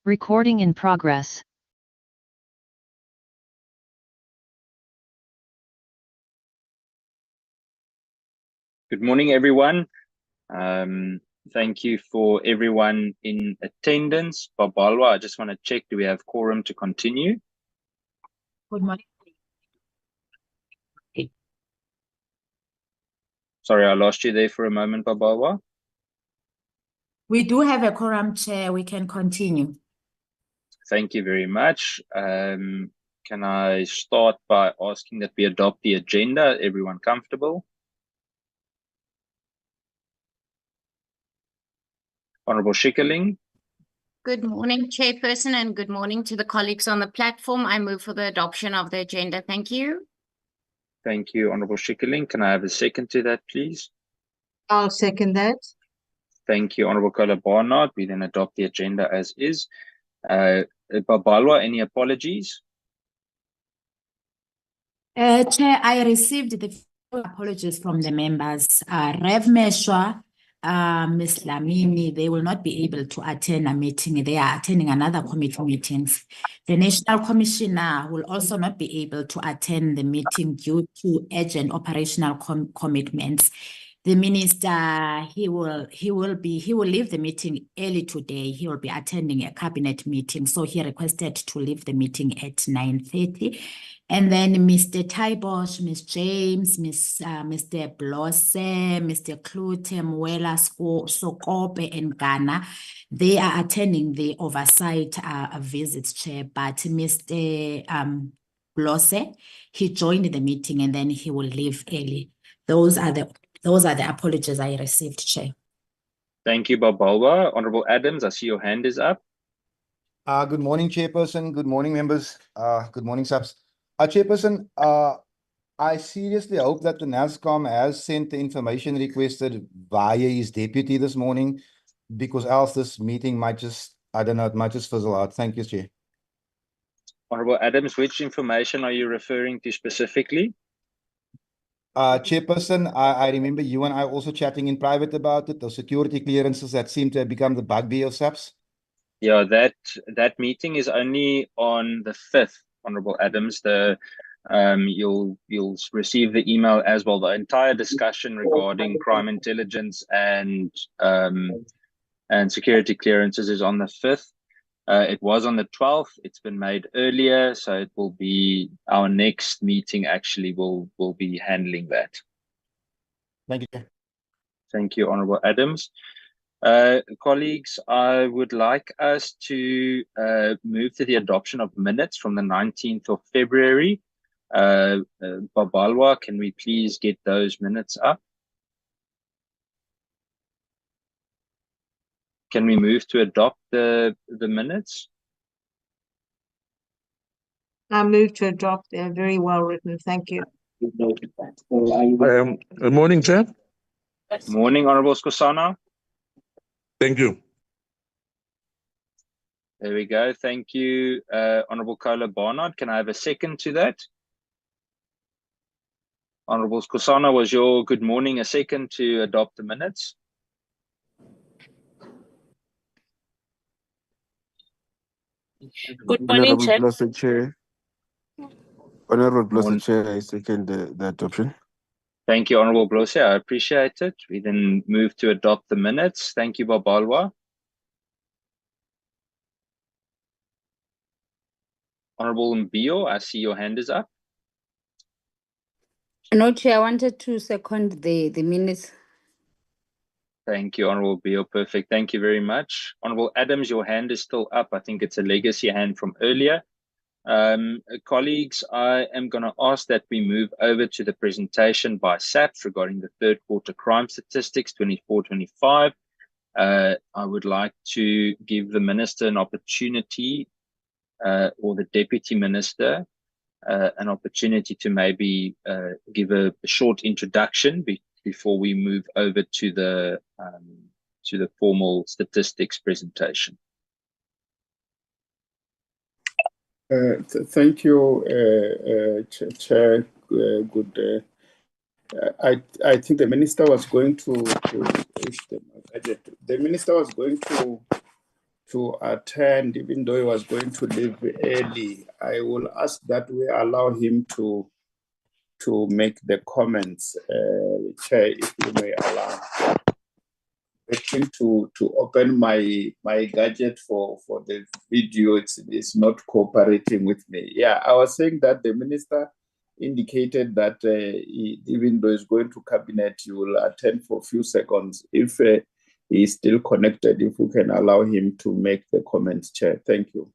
Recording in progress. Good morning, everyone. Thank you for everyone in attendance. Babalwa, I just want to check, do we have quorum to continue? Good morning. Sorry, I lost you there for a moment, Babalwa. We do have a quorum, Chair. We can continue. Thank you very much. Can I start by asking that we adopt the agenda? Everyone comfortable? Honorable Schikkerling. Good morning, Chairperson, and good morning to the colleagues on the platform. I move for the adoption of the agenda. Thank you. Thank you, Honorable Schikkerling. Can I have a second to that, please? I'll second that. Thank you, Honorable Kola Barnard. We then adopt the agenda as is. Babalwa, any apologies? Chair, I received the apologies from the members. Rev Meshwa, Ms. Lamini, they will not be able to attend a meeting. They are attending another committee meetings. The National Commissioner will also not be able to attend the meeting due to urgent operational commitments. The minister, he will leave the meeting early today. He will be attending a cabinet meeting. So he requested to leave the meeting at 9:30. And then Mr. Taibosh, Ms. James, Mr. Blosse, Mr. Klute, Mwela, Sokope, and Ghana, they are attending the oversight visits, Chair. But Mr. Blosse, he joined the meeting and then he will leave early. Those are the apologies I received, Chair. Thank you, Babalwa. Honorable Adams, I see your hand is up. Good morning, Chairperson. Good morning, members. Good morning, subs. Chairperson, I seriously hope that the NASCOM has sent the information requested via his deputy this morning, because else this meeting might just, I don't know, it might just fizzle out. Thank you, Chair. Honorable Adams, which information are you referring to specifically? Chairperson, I remember you and I also chatting in private about it, those security clearances that seem to have become the bugbear of SAPS. Yeah, that meeting is only on the 5th, Honorable Adams. You'll receive the email as well. The entire discussion regarding crime intelligence and security clearances is on the 5th. It was on the 12th. It's been made earlier, so it will be our next meeting. Actually, will be handling that. Thank you. Thank you, Honorable Adams. Colleagues, I would like us to move to the adoption of minutes from the 19th of February. Babalwa, can we please get those minutes up? Can we move to adopt the minutes? I move to adopt. They're very well written. Thank you. Good morning, Chair. Morning, Honorable Skosana. Thank you. There we go. Thank you, Honorable Kola Barnard. Can I have a second to that? Honorable Skosana, was your good morning a second to adopt the minutes? Good morning, Chair. Honorable Blessed Chair, I second the adoption. Thank you, Honorable Blosse. I appreciate it. We then move to adopt the minutes. Thank you, Babalwa. Honorable Mbio, I see your hand is up. No, Chair, I wanted to second the minutes. Thank you, Honorable Mbio. Perfect. Thank you very much. Honorable Adams, your hand is still up. I think it's a legacy hand from earlier. Colleagues, I am going to ask that we move over to the presentation by SAPS regarding the third quarter crime statistics 24-25. I would like to give the minister an opportunity, or the deputy minister, an opportunity to maybe give a short introduction before we move over to the formal statistics presentation. Thank you, Chair. Good. I think the minister was going to to attend, even though he was going to leave early. I will ask that we allow him to make the comments, Chair, if you may allow. Waiting to open my gadget for the video. It's not cooperating with me. Yeah, I was saying that the minister indicated that even though he's going to cabinet, he will attend for a few seconds. If he's still connected, if we can allow him to make the comments, Chair. Thank you.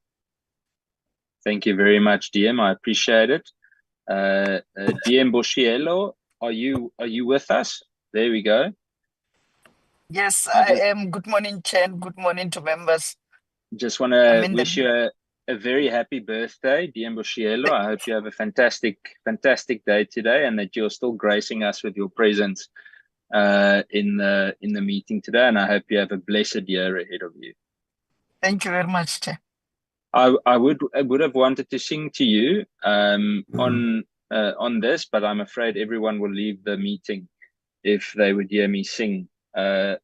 Thank you very much, DM. I appreciate it. DM Boshielo, are you with us? There we go. Yes, I am. Good morning, Chair, and good morning to members. Just want to wish you a very happy birthday, DM Boshielo. I hope you have a fantastic day today, and that you're still gracing us with your presence in the meeting today. And I hope you have a blessed year ahead of you. Thank you very much, Chair. I would have wanted to sing to you on this, but I'm afraid everyone will leave the meeting if they would hear me sing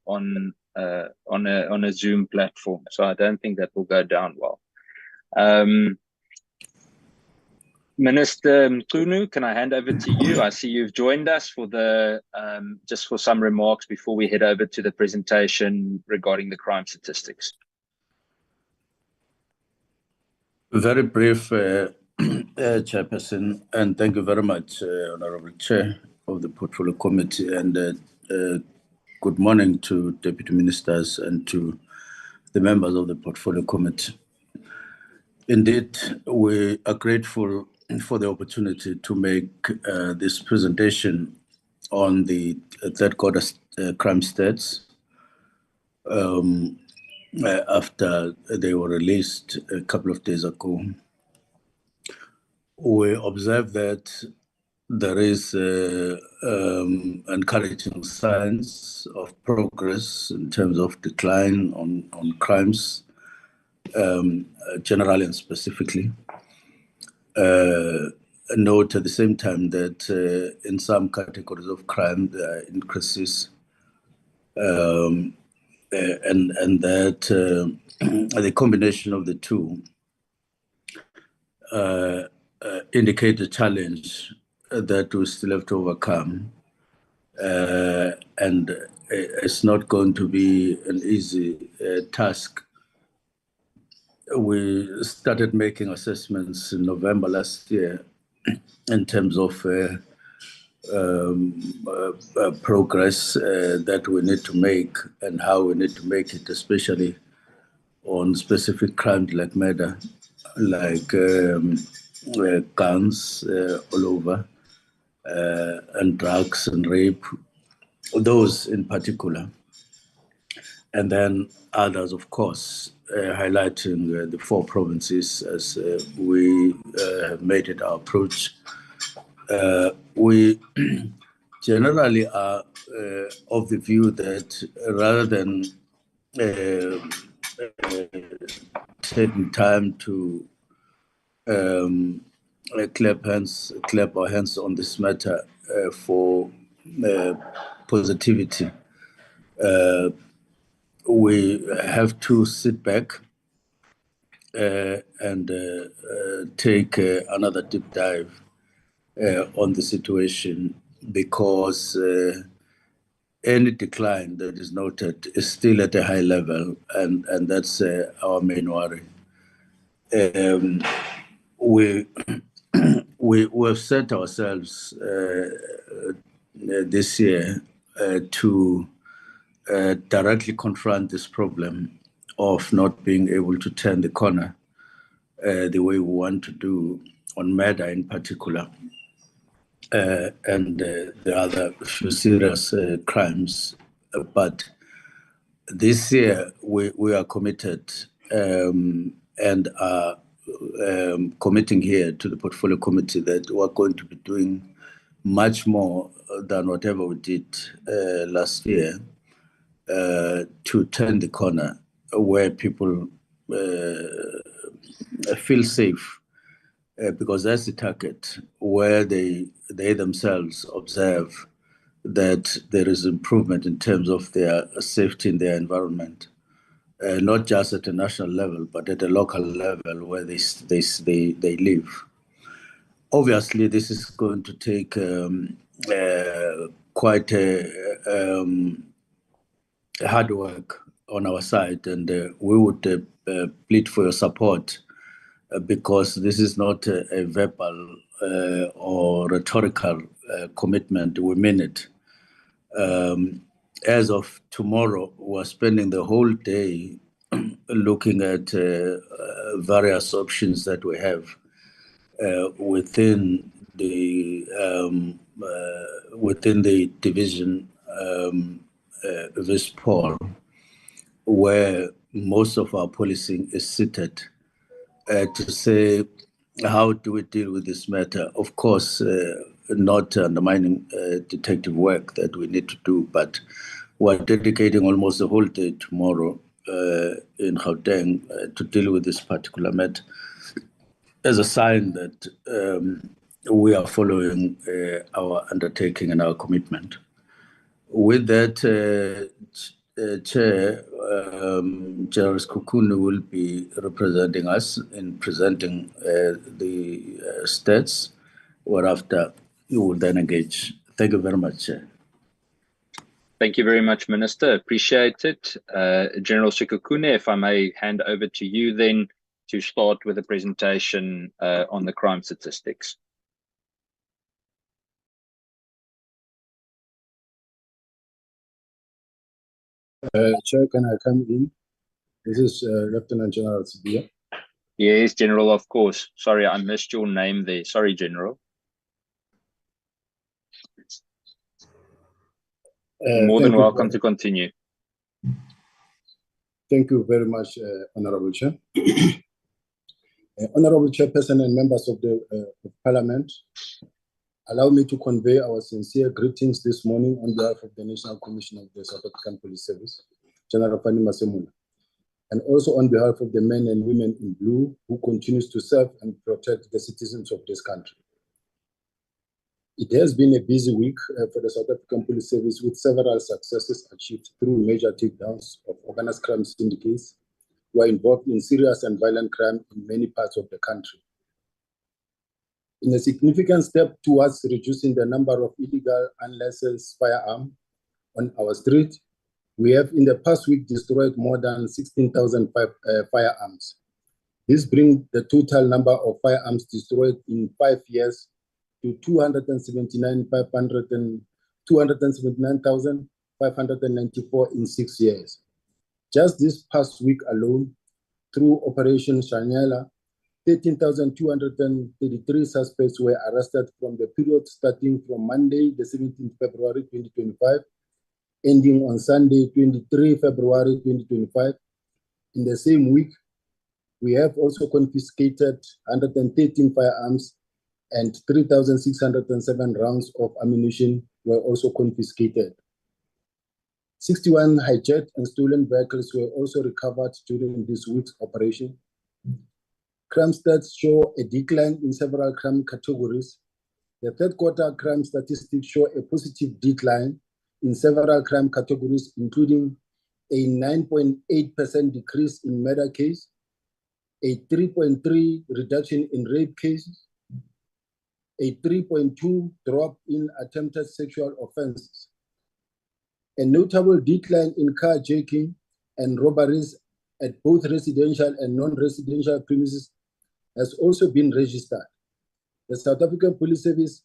on a Zoom platform. So I don't think that will go down well. Minister Mchunu, can I hand over to you? I see you've joined us for the just for some remarks before we head over to the presentation regarding the crime statistics. Very brief, Chairperson, and thank you very much, Honorable Chair of the Portfolio Committee, and good morning to Deputy Ministers and to the members of the Portfolio Committee. Indeed, we are grateful for the opportunity to make this presentation on the third quarter crime stats after they were released a couple of days ago. We observe that there is encouraging signs of progress in terms of decline on crimes, generally and specifically. Note at the same time that in some categories of crime there are increases, and that the combination of the two indicate a challenge that we still have to overcome, and it's not going to be an easy task. We started making assessments in November last year in terms of progress that we need to make and how we need to make it, especially on specific crimes like murder, like guns all over, and drugs and rape, those in particular. And then others, of course, highlighting the 4 provinces as we have made it our approach. We generally are of the view that rather than taking time to clap our hands on this matter for positivity, we have to sit back and take another deep dive on the situation, because any decline that is noted is still at a high level, and that's our main worry. We have set ourselves this year to directly confront this problem of not being able to turn the corner the way we want to do on murder in particular, and the other few serious crimes. But this year we are committed and are committing here to the Portfolio Committee that we're going to be doing much more than whatever we did last year to turn the corner where people feel safe, because that's the target, where they themselves observe that there is improvement in terms of their safety in their environment. not just at a national level, but at a local level where they live. Obviously, this is going to take quite hard work on our side, and we would plead for your support because this is not a verbal or rhetorical commitment. We mean it. As of tomorrow, we're spending the whole day looking at various options that we have within the division this Paul, where most of our policing is seated, to say how do we deal with this matter. Of course, not undermining detective work that we need to do, but we're dedicating almost the whole day tomorrow in Gauteng to deal with this particular matter as a sign that we are following our undertaking and our commitment. With that, Chair, General Sekhukhune will be representing us in presenting the stats, whereafter you will then engage. Thank you very much, Chair. Thank you very much, Minister. Appreciate it. General Sekhukhune, if I may hand over to you then to start with the presentation on the crime statistics. Chair, can I come in? This is Lieutenant General Sibiya. Yes, General, of course. Sorry, I missed your name there. Sorry, General. More than welcome to continue. Thank you very much, Honorable Chair. Honorable Chairperson and members of the Parliament, allow me to convey our sincere greetings this morning on behalf of the National Commission of the South African Police Service, General Fani Masemula, and also on behalf of the men and women in blue who continues to serve and protect the citizens of this country. It has been a busy week for the South African Police Service with several successes achieved through major takedowns of organized crime syndicates who are involved in serious and violent crime in many parts of the country. In a significant step towards reducing the number of illegal unlicensed firearms on our street, we have in the past week destroyed more than 16,000 firearms. This brings the total number of firearms destroyed in 5 years to 279,594 in 6 years. Just this past week alone, through Operation Shanyala, 13,233 suspects were arrested from the period starting from Monday, the 17th February 2025, ending on Sunday, 23 February 2025. In the same week, we have also confiscated 113 firearms and 3,607 rounds of ammunition were also confiscated. 61 hijacked and stolen vehicles were also recovered during this week's operation. Crime stats show a decline in several crime categories. The third quarter crime statistics show a positive decline in several crime categories, including a 9.8% decrease in murder case, a 3.3% reduction in rape cases, a 3.2% drop in attempted sexual offenses. A notable decline in carjacking and robberies at both residential and non-residential premises has also been registered. The South African Police Service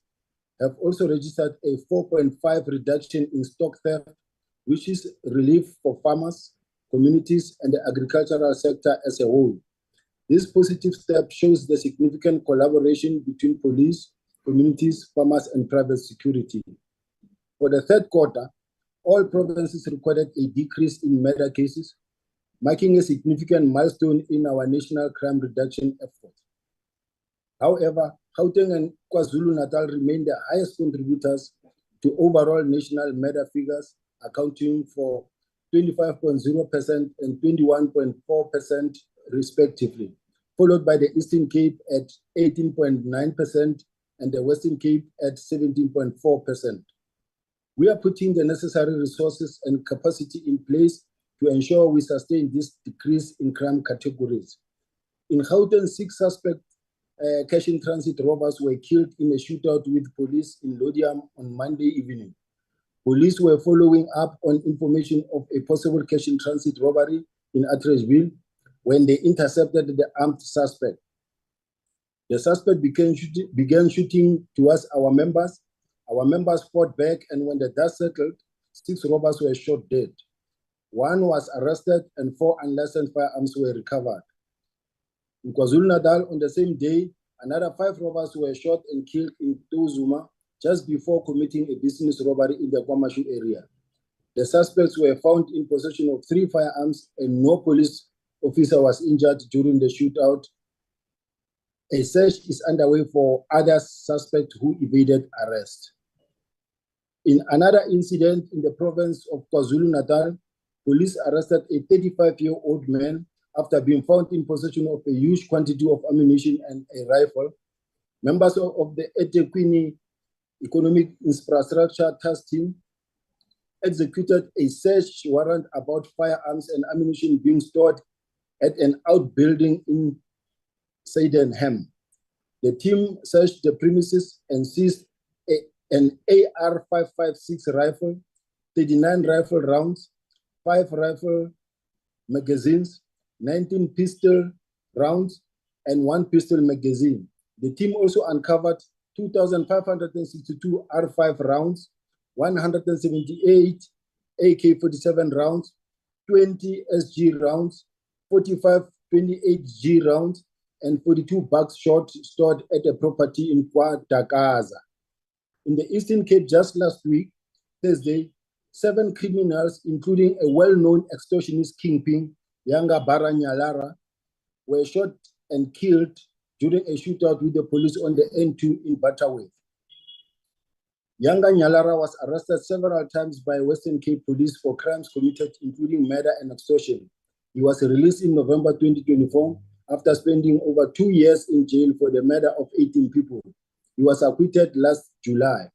have also registered a 4.5% reduction in stock theft, which is relief for farmers, communities, and the agricultural sector as a whole. This positive step shows the significant collaboration between police, communities, farmers, and private security. For the third quarter, all provinces recorded a decrease in murder cases, marking a significant milestone in our national crime reduction effort. However, Gauteng and KwaZulu-Natal remain the highest contributors to overall national murder figures, accounting for 25.0% and 21.4% respectively, followed by the Eastern Cape at 18.9% and the Western Cape at 17.4%. We are putting the necessary resources and capacity in place to ensure we sustain this decrease in crime categories. In Gauteng, 6 suspect cash in transit robbers were killed in a shootout with police in Lodiam on Monday evening. Police were following up on information of a possible cash in transit robbery in Atteridgeville when they intercepted the armed suspect. The suspect began shooting towards our members. Our members fought back, and when the dust settled, 6 robbers were shot dead. 1 was arrested and 4 unlicensed firearms were recovered. In KwaZulu-Natal, on the same day, another 5 robbers were shot and killed in Tozuma just before committing a business robbery in the Kwamashu area. The suspects were found in possession of 3 firearms and no police officer was injured during the shootout. A search is underway for other suspects who evaded arrest. In another incident in the province of KwaZulu-Natal, police arrested a 35-year-old man after being found in possession of a huge quantity of ammunition and a rifle. Members of the eThekwini Economic Infrastructure Task Team executed a search warrant about firearms and ammunition being stored at an outbuilding in Sydenham. The team searched the premises and seized an AR-556 rifle, 39 rifle rounds, 5 rifle magazines, 19 pistol rounds, and 1 pistol magazine. The team also uncovered 2,562 R5 rounds, 178 AK-47 rounds, 20 SG rounds, 45 28G rounds, and 42 buckshot stored at a property in KwaDakaza. In the Eastern Cape just last week, Thursday, 7 criminals, including a well-known extortionist kingpin, Yanga Bara Nyalara, were shot and killed during a shootout with the police on the N2 in Butterworth. Yanga Nyalara was arrested several times by Western Cape police for crimes committed, including murder and extortion. He was released in November 2024 after spending over 2 years in jail for the murder of 18 people. He was acquitted last July.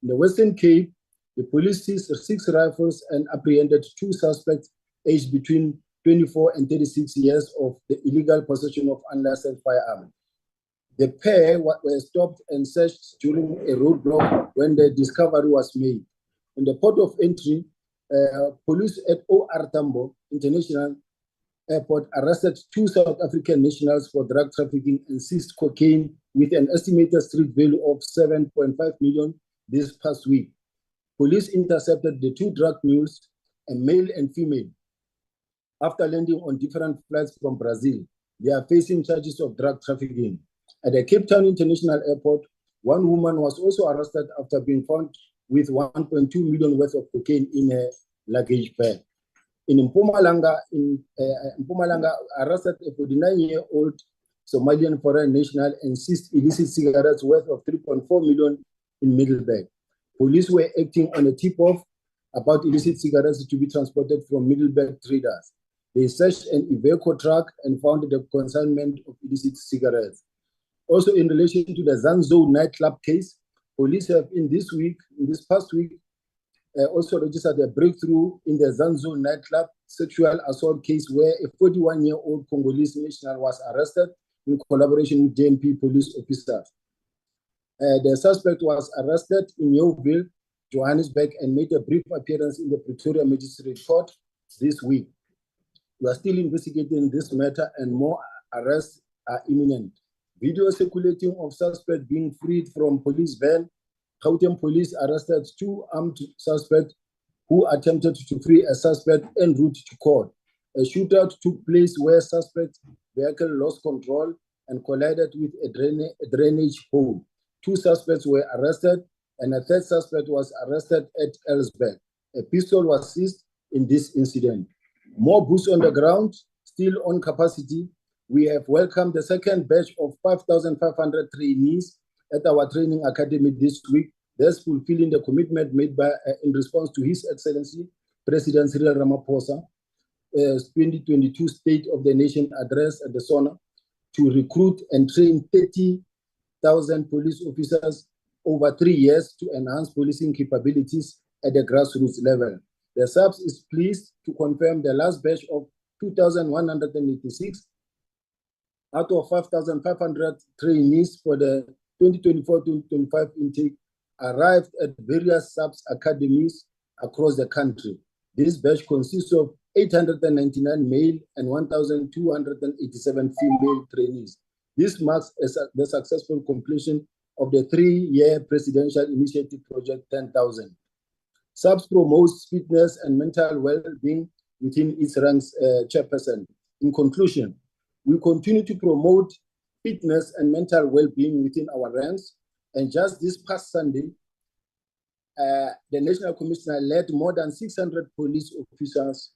In the Western Cape, the police seized 6 rifles and apprehended 2 suspects aged between 24 and 36 years of the illegal possession of unlicensed firearms. The pair were stopped and searched during a roadblock when the discovery was made. In the port of entry, police at OR Tambo International Airport arrested 2 South African nationals for drug trafficking and seized cocaine with an estimated street value of 7.5 million this past week. Police intercepted the 2 drug mules, a male and female. After landing on different flights from Brazil, they are facing charges of drug trafficking. At the Cape Town International Airport, 1 woman was also arrested after being found with 1.2 million worth of cocaine in her luggage bag. In Mpumalanga, arrested a 49-year-old Somalian foreign national and seized illicit cigarettes worth of 3.4 million in Middleburg. Police were acting on a tip-off about illicit cigarettes to be transported from Middleburg traders. They searched an Iveco truck and found the consignment of illicit cigarettes. Also, in relation to the Zanzo nightclub case, police have in this past week, also registered a breakthrough in the Zanzo nightclub sexual assault case where a 41-year-old Congolese national was arrested in collaboration with JNP police officers. The suspect was arrested in Yeoville, Johannesburg, and made a brief appearance in the Pretoria Magistrate Court this week. We are still investigating this matter and more arrests are imminent. Video circulating of suspect being freed from police van. Gauteng police arrested 2 armed suspects who attempted to free a suspect en route to court. A shootout took place where suspect's vehicle lost control and collided with a drainage hole. 2 suspects were arrested and a 3rd suspect was arrested at Elsberg. A pistol was seized in this incident. More boots on the ground, still on capacity. We have welcomed the 2nd batch of 5,500 trainees at our training academy this week, thus fulfilling the commitment made by, in response to His Excellency, President Cyril Ramaphosa, 2022 State of the Nation address at the SONA, to recruit and train 30,000 police officers over 3 years to enhance policing capabilities at the grassroots level. The SAPS is pleased to confirm the last batch of 2,186 out of 5,500 trainees for the 2024-2025 intake arrived at various SAPS academies across the country. This batch consists of 899 male and 1,287 female trainees. This marks the successful completion of the 3-year presidential initiative project 10,000. SAPS promotes fitness and mental well-being within its ranks, chairperson. In conclusion, we continue to promote fitness and mental well-being within our ranks. And just this past Sunday, the National Commissioner led more than 600 police officers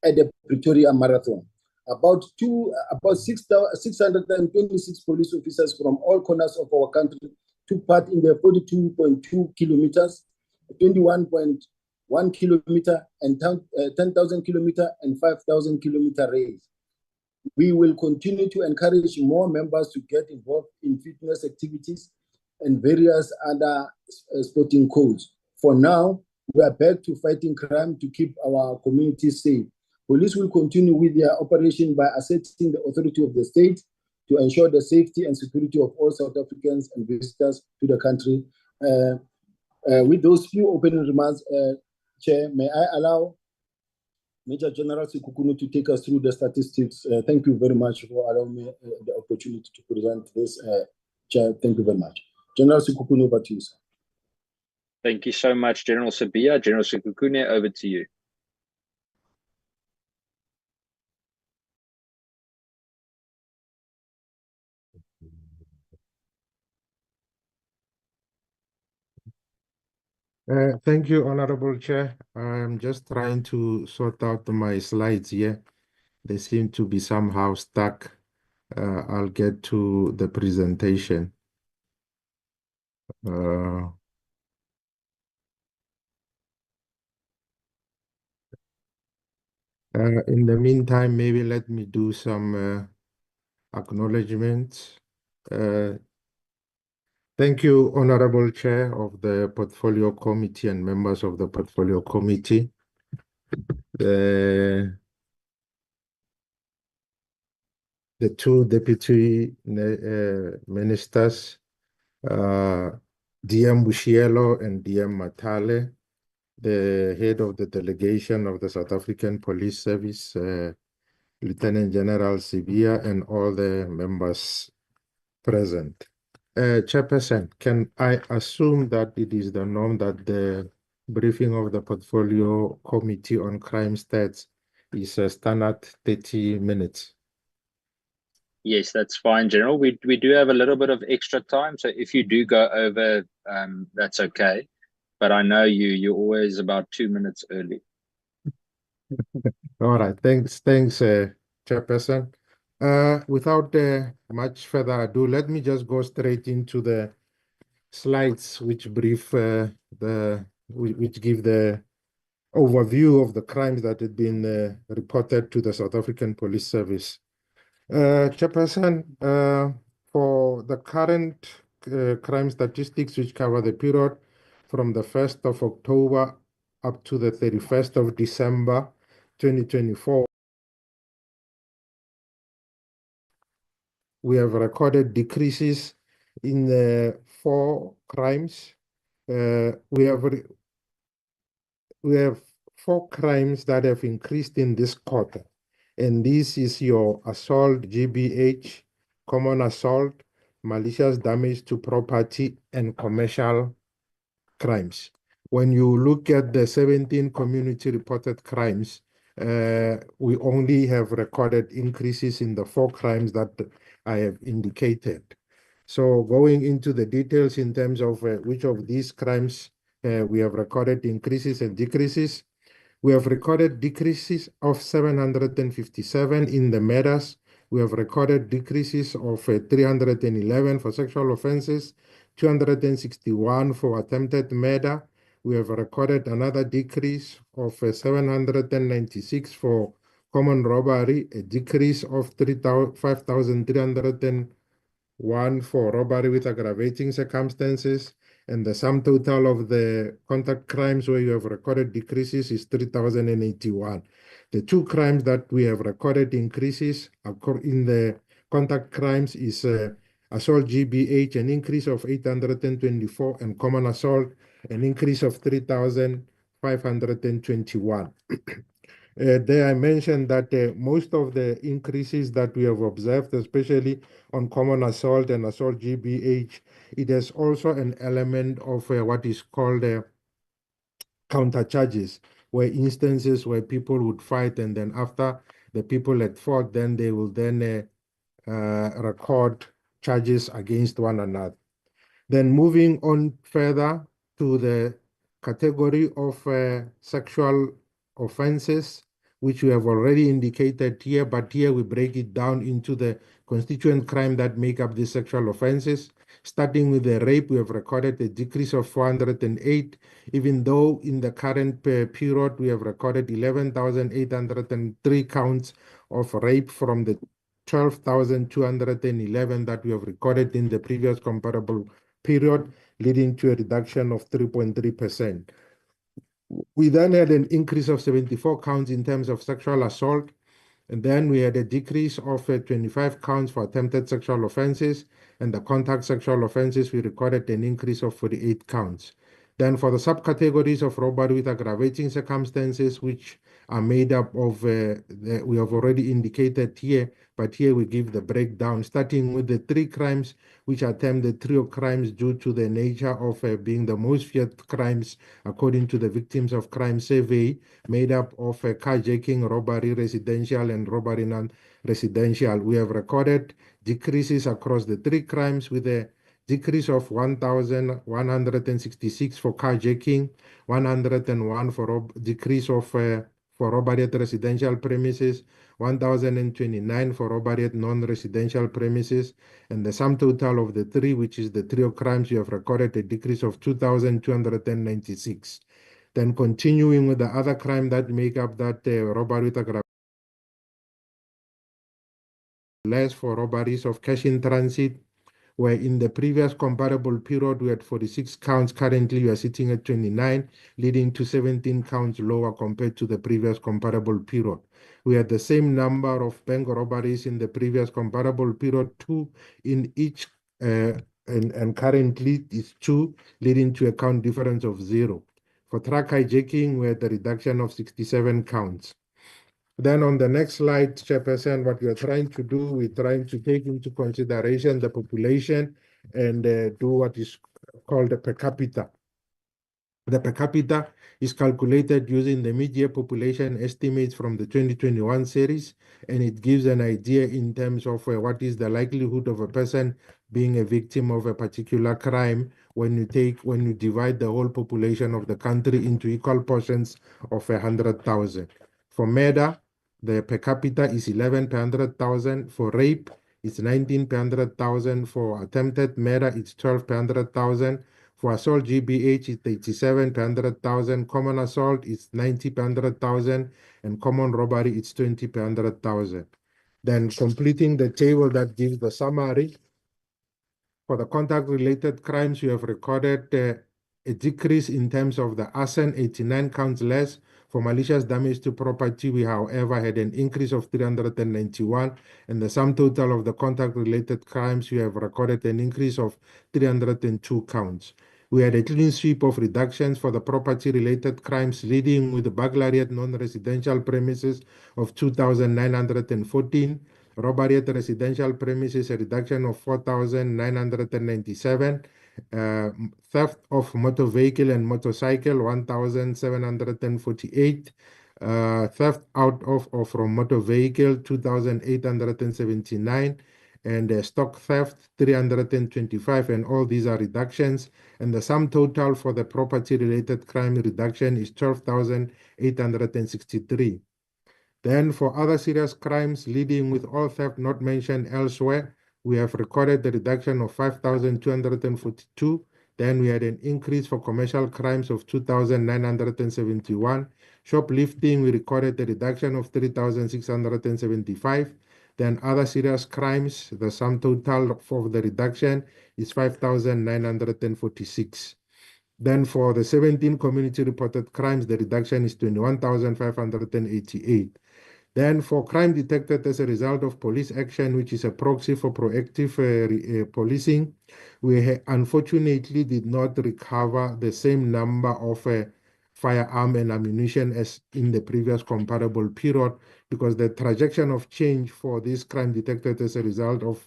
at the Pretoria Marathon. About 626 police officers from all corners of our country took part in the 42.2 kilometers, 21.1 kilometer, and 10,000 kilometer and 5,000 kilometer race. We will continue to encourage more members to get involved in fitness activities and various other sporting codes. For now, we are back to fighting crime to keep our communities safe. Police will continue with their operation by asserting the authority of the state to ensure the safety and security of all South Africans and visitors to the country. With those few opening remarks, Chair, may I allow Major General Sekhukhune to take us through the statistics. Thank you very much for allowing me the opportunity to present this. Chair, thank you very much. General Sekhukhune, over to you, sir. Thank you so much, General Sibiya. General Sekhukhune, over to you. Thank you, Honorable Chair. I'm just trying to sort out my slides here. They seem to be somehow stuck. I'll get to the presentation. In the meantime, maybe let me do some acknowledgements. Thank you, Honorable Chair of the Portfolio Committee and members of the Portfolio Committee. The two deputy ministers, DM Bushielo and DM Matale, the head of the delegation of the South African Police Service, Lieutenant General Sibiya, and all the members present. Chairperson, can I assume that it is the norm that the briefing of the Portfolio Committee on Crime Stats is a standard 30 minutes? Yes, that's fine, General. We do have a little bit of extra time, so if you do go over, that's okay. But I know you're always about 2 minutes early. All right, thanks, Chairperson. Without much further ado, let me just go straight into the slides which brief which give the overview of the crimes that had been reported to the South African Police Service. Chairperson, for the current crime statistics which cover the period from the 1st of October up to the 31st of December 2024, we have recorded decreases in 4 crimes. We have 4 crimes that have increased in this quarter, and this is your assault, GBH, common assault, malicious damage to property, and commercial crimes. When you look at the 17 community reported crimes, we only have recorded increases in the 4 crimes that I have indicated. So going into the details in terms of which of these crimes we have recorded increases and decreases. We have recorded decreases of 757 in the murders. We have recorded decreases of 311 for sexual offenses, 261 for attempted murder. We have recorded another decrease of 796 for common robbery, a decrease of 5,301 for robbery with aggravating circumstances, and the sum total of the contact crimes where you have recorded decreases is 3,081. The two crimes that we have recorded increases in the contact crimes is assault GBH, an increase of 824, and common assault, an increase of 3,521. There I mentioned that most of the increases that we have observed, especially on common assault and assault GBH, it has also an element of what is called counter charges, where instances where people would fight and then after the people had fought, then they will then record charges against one another. Then moving on further to the category of sexual offenses, which we have already indicated here, but here we break it down into the constituent crime that make up the sexual offenses. Starting with the rape, we have recorded a decrease of 408, even though in the current period we have recorded 11,803 counts of rape from the 12,211 that we have recorded in the previous comparable period, leading to a reduction of 3.3%. We then had an increase of 74 counts in terms of sexual assault, and then we had a decrease of 25 counts for attempted sexual offenses, and the contact sexual offenses, we recorded an increase of 48 counts. Then for the subcategories of robbery with aggravating circumstances, which are made up of, we have already indicated here, but here we give the breakdown, starting with the three crimes, which are termed the trio crimes due to the nature of being the most feared crimes according to the Victims of Crime Survey, made up of carjacking, robbery, residential, and robbery non-residential. We have recorded decreases across the three crimes with a decrease of 1,166 for carjacking, 101 for decrease of for robbery at residential premises, 1,029 for robbery at non-residential premises, and the sum total of the three, which is the trio crimes, you have recorded a decrease of 2,296. Then continuing with the other crime that make up that robbery with aggravation, less for robberies of cash in transit, where in the previous comparable period we had 46 counts, currently we are sitting at 29, leading to 17 counts lower compared to the previous comparable period. We had the same number of bank robberies in the previous comparable period, 2 in each, and currently it's 2, leading to a count difference of 0. For truck hijacking, we had a reduction of 67 counts. Then on the next slide, Chairperson, what we are trying to do, we're trying to take into consideration the population and do what is called the per capita. The per capita is calculated using the mid-year population estimates from the 2021 series, and it gives an idea in terms of what is the likelihood of a person being a victim of a particular crime when you divide the whole population of the country into equal portions of 100,000. For murder, the per capita is 11 per 100,000. For rape, it's 19 per 100,000. For attempted murder, it's 12 per 100,000. For assault GBH, it's 87 per 100,000. Common assault, it's 90 per 100,000. And common robbery, it's 20 per 100,000. Then completing the table that gives the summary. For the contact-related crimes, you have recorded a decrease in terms of the arson, 89 counts less. For malicious damage to property, we, however, had an increase of 391, and the sum total of the contact-related crimes, we have recorded an increase of 302 counts. We had a clean sweep of reductions for the property-related crimes, leading with the burglary at non-residential premises of 2,914, robbery at residential premises, a reduction of 4,997, theft of motor vehicle and motorcycle, 1,748, theft out of or from motor vehicle, 2,879, and stock theft, 325, and all these are reductions. And the sum total for the property-related crime reduction is 12,863. Then for other serious crimes, leading with all theft not mentioned elsewhere, we have recorded the reduction of 5,242. Then we had an increase for commercial crimes of 2,971. Shoplifting, we recorded the reduction of 3,675. Then other serious crimes, the sum total for the reduction is 5,946. Then for the 17 community reported crimes, the reduction is 21,588. Then for crime detected as a result of police action, which is a proxy for proactive policing, we unfortunately did not recover the same number of firearm and ammunition as in the previous comparable period, because the trajectory of change for this crime detected as a result of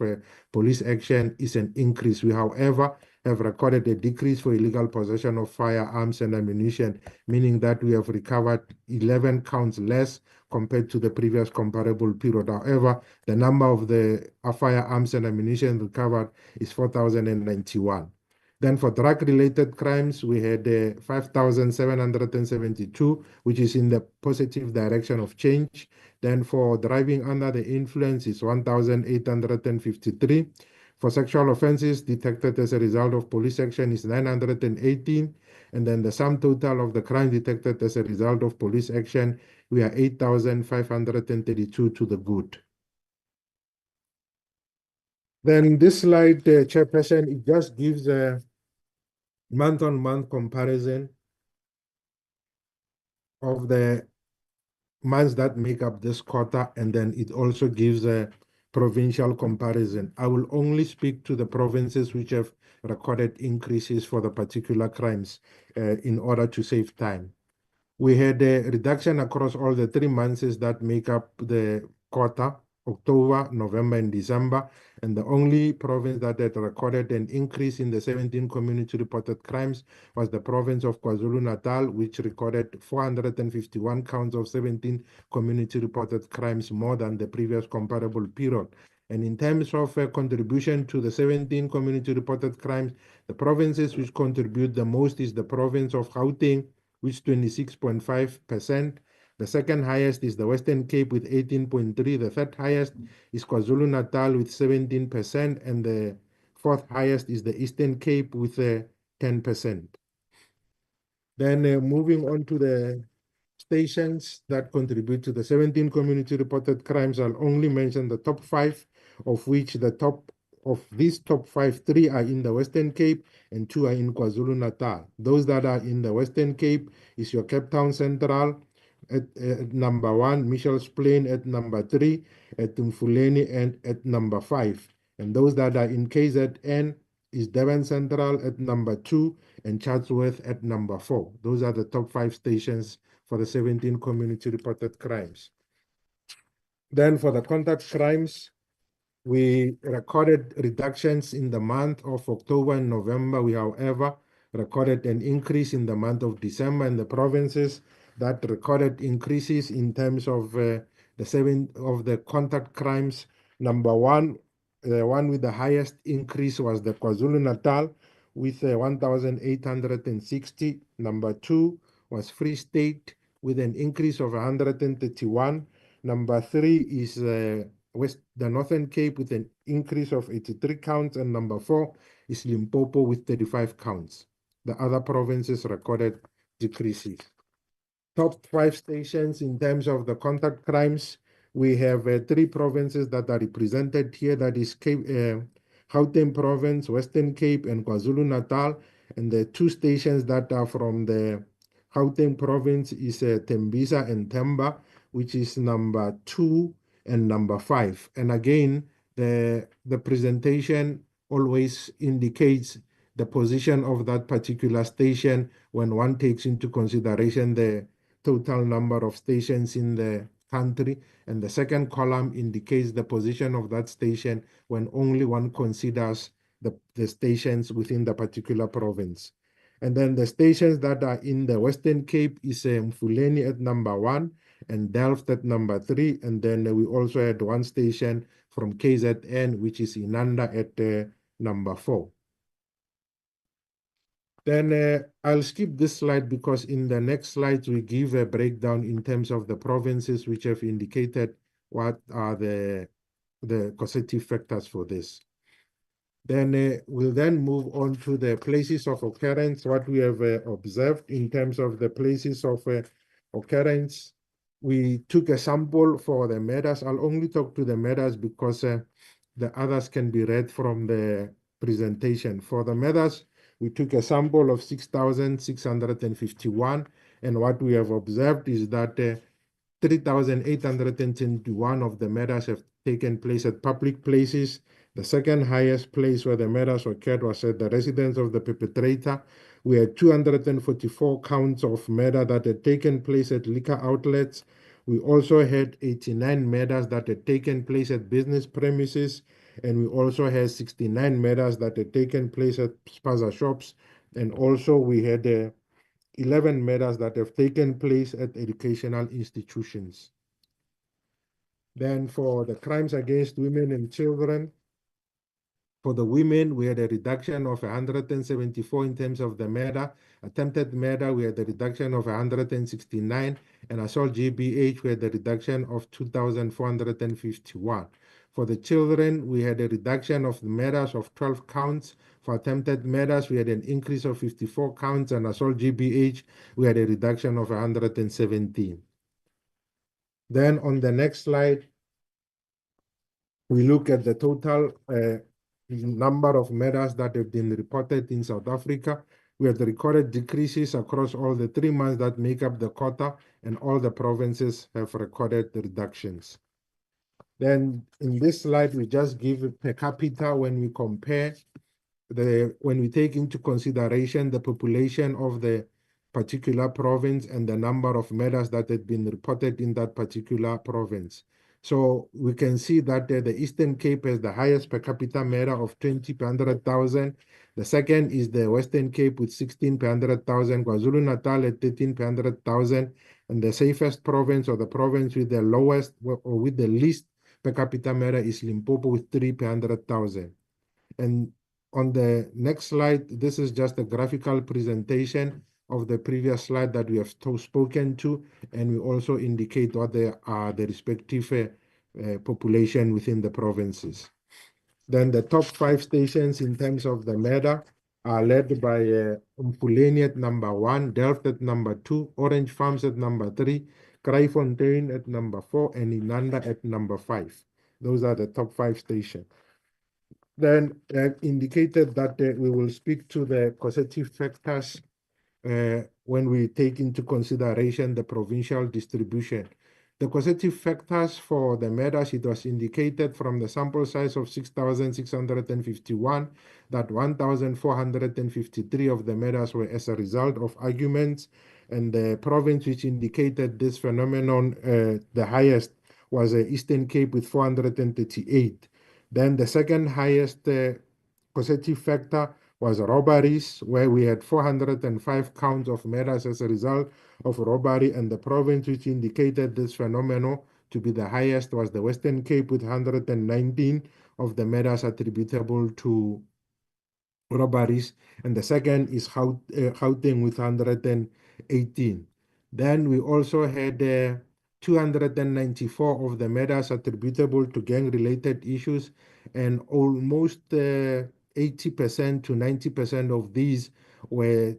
police action is an increase. We, however, have recorded a decrease for illegal possession of firearms and ammunition, meaning that we have recovered 11 counts less compared to the previous comparable period. However, the number of the firearms and ammunition recovered is 4,091. Then for drug-related crimes, we had 5,772, which is in the positive direction of change. Then for driving under the influence is 1,853. For sexual offenses detected as a result of police action is 918. And then the sum total of the crime detected as a result of police action, we are 8,532 to the good. Then this slide, Chairperson, it just gives a month-on-month comparison of the months that make up this quarter, and then it also gives a provincial comparison. I will only speak to the provinces which have recorded increases for the particular crimes in order to save time. We had a reduction across all the 3 months that make up the quarter, October, November, and December. And the only province that had recorded an increase in the 17 community reported crimes was the province of KwaZulu-Natal, which recorded 451 counts of 17 community reported crimes, more than the previous comparable period. And in terms of contribution to the 17 community reported crimes, the provinces which contribute the most is the province of Gauteng, which 26.5%. The second highest is the Western Cape with 18.3%. The third highest is KwaZulu-Natal with 17%. And the fourth highest is the Eastern Cape with 10%. Then moving on to the stations that contribute to the 17 community reported crimes, I'll only mention the top 5, of which the top of these top 5, 3 are in the Western Cape and 2 are in KwaZulu-Natal. Those that are in the Western Cape is your Cape Town Central at number 1, Mitchell's Plain at number 3, at Mfuleni and at number 5. And those that are in KZN is Devon Central at number 2 and Chatsworth at number 4. Those are the top 5 stations for the 17 community reported crimes. Then for the contact crimes, we recorded reductions in the month of October and November. We, however, recorded an increase in the month of December, in the provinces that recorded increases in terms of the contact crimes. Number 1, the one with the highest increase was the KwaZulu-Natal with 1,860. Number 2 was Free State with an increase of 131. Number 3 is the Northern Cape with an increase of 83 counts, and number 4 is Limpopo with 35 counts. The other provinces recorded decreases. Top 5 stations in terms of the contact crimes, we have 3 provinces that are represented here. That is Gauteng Province, Western Cape, and KwaZulu-Natal. And the 2 stations that are from the Gauteng Province is Tembisa and Themba, which is number 2 and number 5. And again, the presentation always indicates the position of that particular station when one takes into consideration the total number of stations in the country. And the second column indicates the position of that station when only one considers the stations within the particular province. And then the stations that are in the Western Cape is Mfuleni at number 1 and Delft at number 3. And then we also had 1 station from KZN, which is Inanda at number 4. Then I'll skip this slide because in the next slides we give a breakdown in terms of the provinces which have indicated what are the causative factors for this. Then we'll then move on to the places of occurrence, what we have observed in terms of the places of occurrence. We took a sample for the murders. I'll only talk to the murders because the others can be read from the presentation. For the murders, We took a sample of 6,651, and what we have observed is that 3,821 of the murders have taken place at public places. The second highest place where the murders occurred was at the residence of the perpetrator. We had 244 counts of murder that had taken place at liquor outlets. We also had 89 murders that had taken place at business premises, and we also had 69 murders that had taken place at spaza shops, and also we had 11 murders that have taken place at educational institutions. Then for the crimes against women and children, for the women, we had a reduction of 174 in terms of the murder. Attempted murder, we had a reduction of 169, and assault GBH, we had a reduction of 2,451. For the children, we had a reduction of murders of 12 counts. For attempted murders, we had an increase of 54 counts, and assault GBH, we had a reduction of 117. Then on the next slide, we look at the total number of murders that have been reported in South Africa. We have recorded decreases across all the 3 months that make up the quarter, and all the provinces have recorded reductions. Then in this slide, we just give per capita when we compare when we take into consideration the population of the particular province and the number of murders that had been reported in that particular province. So we can see that the Eastern Cape has the highest per capita murder of 20 per 100,000. The second is the Western Cape with 16 per 100,000, KwaZulu-Natal at 13 per 100,000, and the safest province, or the province with the lowest or with the least per capita murder, is Limpopo with 3 per 100,000. And on the next slide, this is just a graphical presentation of the previous slide that we have spoken to, and we also indicate what they are, the respective population within the provinces. Then the top 5 stations in terms of the murder are led by Mfuleni at number 1, Delft at number 2, Orange Farms at number 3, Kraaifontein at number 4, and Inanda at number 5. Those are the top 5 stations. Then indicated that we will speak to the causative factors when we take into consideration the provincial distribution. The causative factors for the murders, it was indicated from the sample size of 6,651 that 1,453 of the murders were as a result of arguments, and the province which indicated this phenomenon the highest was Eastern Cape with 438. Then the second highest causative factor was robberies, where we had 405 counts of murders as a result of robbery, and the province which indicated this phenomenon to be the highest was the Western Cape with 119 of the murders attributable to robberies, and the second is Gauteng with 118. Then we also had 294 of the murders attributable to gang-related issues, and almost 80% to 90% of these were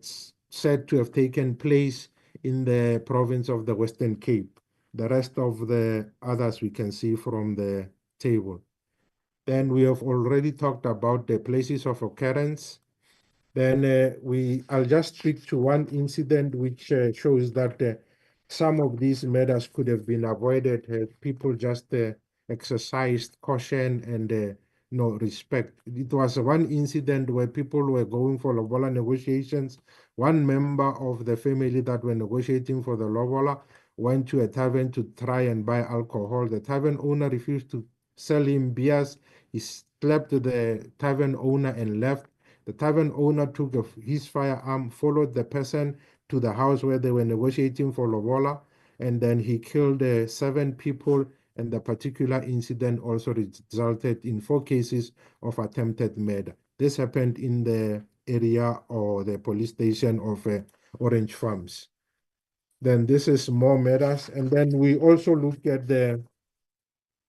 said to have taken place in the province of the Western Cape. The rest of the others we can see from the table. Then we have already talked about the places of occurrence. Then I'll just speak to one incident which shows that some of these murders could have been avoided had people just exercised caution and respect. It was one incident where people were going for lobola negotiations. One member of the family that were negotiating for the lobola went to a tavern to try and buy alcohol. The tavern owner refused to sell him beers. He slapped the tavern owner and left. The tavern owner took his firearm, followed the person to the house where they were negotiating for lobola, and then he killed 7 people, and the particular incident also resulted in 4 cases of attempted murder. This happened in the area or the police station of Orange Farms. Then this is more murders, and then we also look at the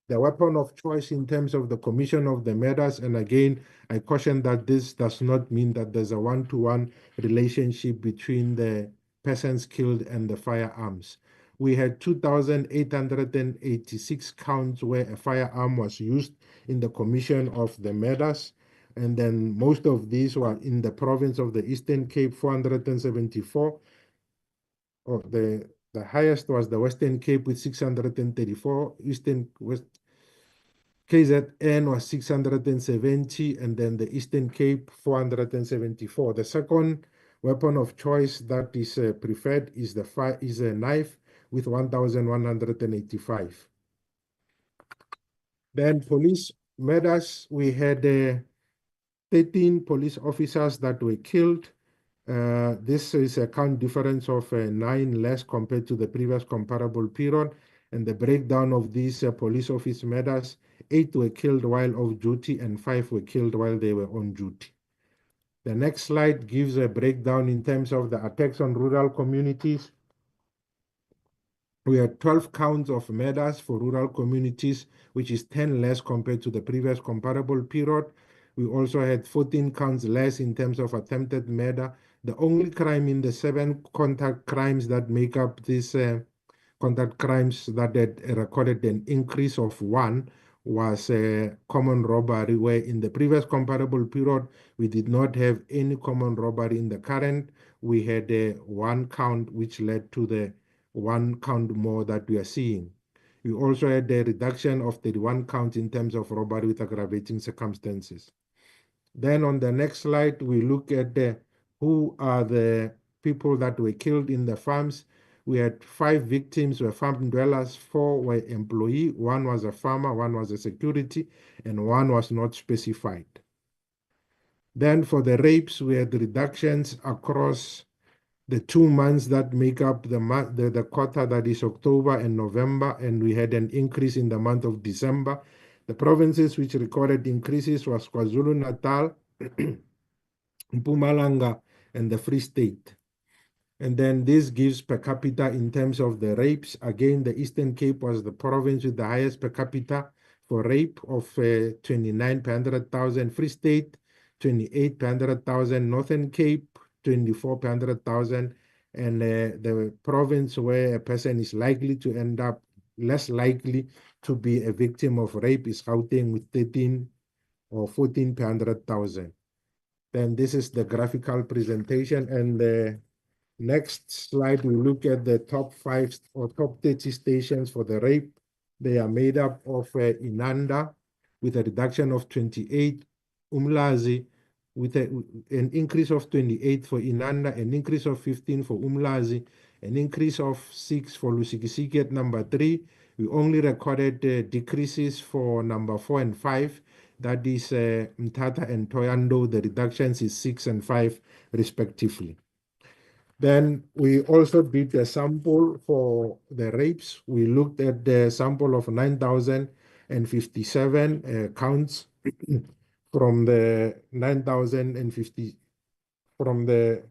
weapon of choice in terms of the commission of the murders. And again, I caution that this does not mean that there's a one-to-one relationship between the persons killed and the firearms. We had 2,886 counts where a firearm was used in the commission of the murders. And then most of these were in the province of the Eastern Cape, 474. Oh, the highest was the Western Cape with 634, KZN was 670, and then the Eastern Cape 474. The second weapon of choice that is preferred is a knife with 1,185. Then police matters, we had 13 police officers that were killed. This is a count difference of 9 less compared to the previous comparable period. And the breakdown of these police office matters, 8 were killed while off duty and 5 were killed while they were on duty. The next slide gives a breakdown in terms of the attacks on rural communities. We had 12 counts of murders for rural communities, which is 10 less compared to the previous comparable period. We also had 14 counts less in terms of attempted murder. The only crime in the 7 contact crimes that make up this contact crimes that had recorded an increase of 1 was common robbery, where in the previous comparable period, we did not have any common robbery. In the current, we had 1 count, which led to the 1 count more that we are seeing. We also had a reduction of 31 counts in terms of robbery with aggravating circumstances. Then on the next slide, we look at who are the people that were killed in the farms. We had 5 victims were farm dwellers, 4 were employee, 1 was a farmer, 1 was a security, and 1 was not specified. Then for the rapes, we had reductions across the 2 months that make up the quarter, that is October and November, and we had an increase in the month of December. The provinces which recorded increases was KwaZulu-Natal, Mpumalanga, and the Free State. And then this gives per capita in terms of the rapes. Again, the Eastern Cape was the province with the highest per capita for rape of 29 per 100,000. Free State, 28 per 100,000. Northern Cape, 24 per 100,000. And the province where a person is likely to end up less likely to be a victim of rape is Gauteng with 13 or 14 per 100,000. Then this is the graphical presentation, and the next slide, we look at the top 5 or top 30 stations for the rape. They are made up of Inanda with a reduction of 28, Umlazi with an increase of 28 for Inanda, an increase of 15 for Umlazi, an increase of 6 for Lusikisiki at number 3. We only recorded decreases for number 4 and 5. That is Mthatha and Thohoyandou. The reductions is 6 and 5 respectively. Then we also did a sample for the rapes. We looked at the sample of 9,057 counts from the 9,050 from the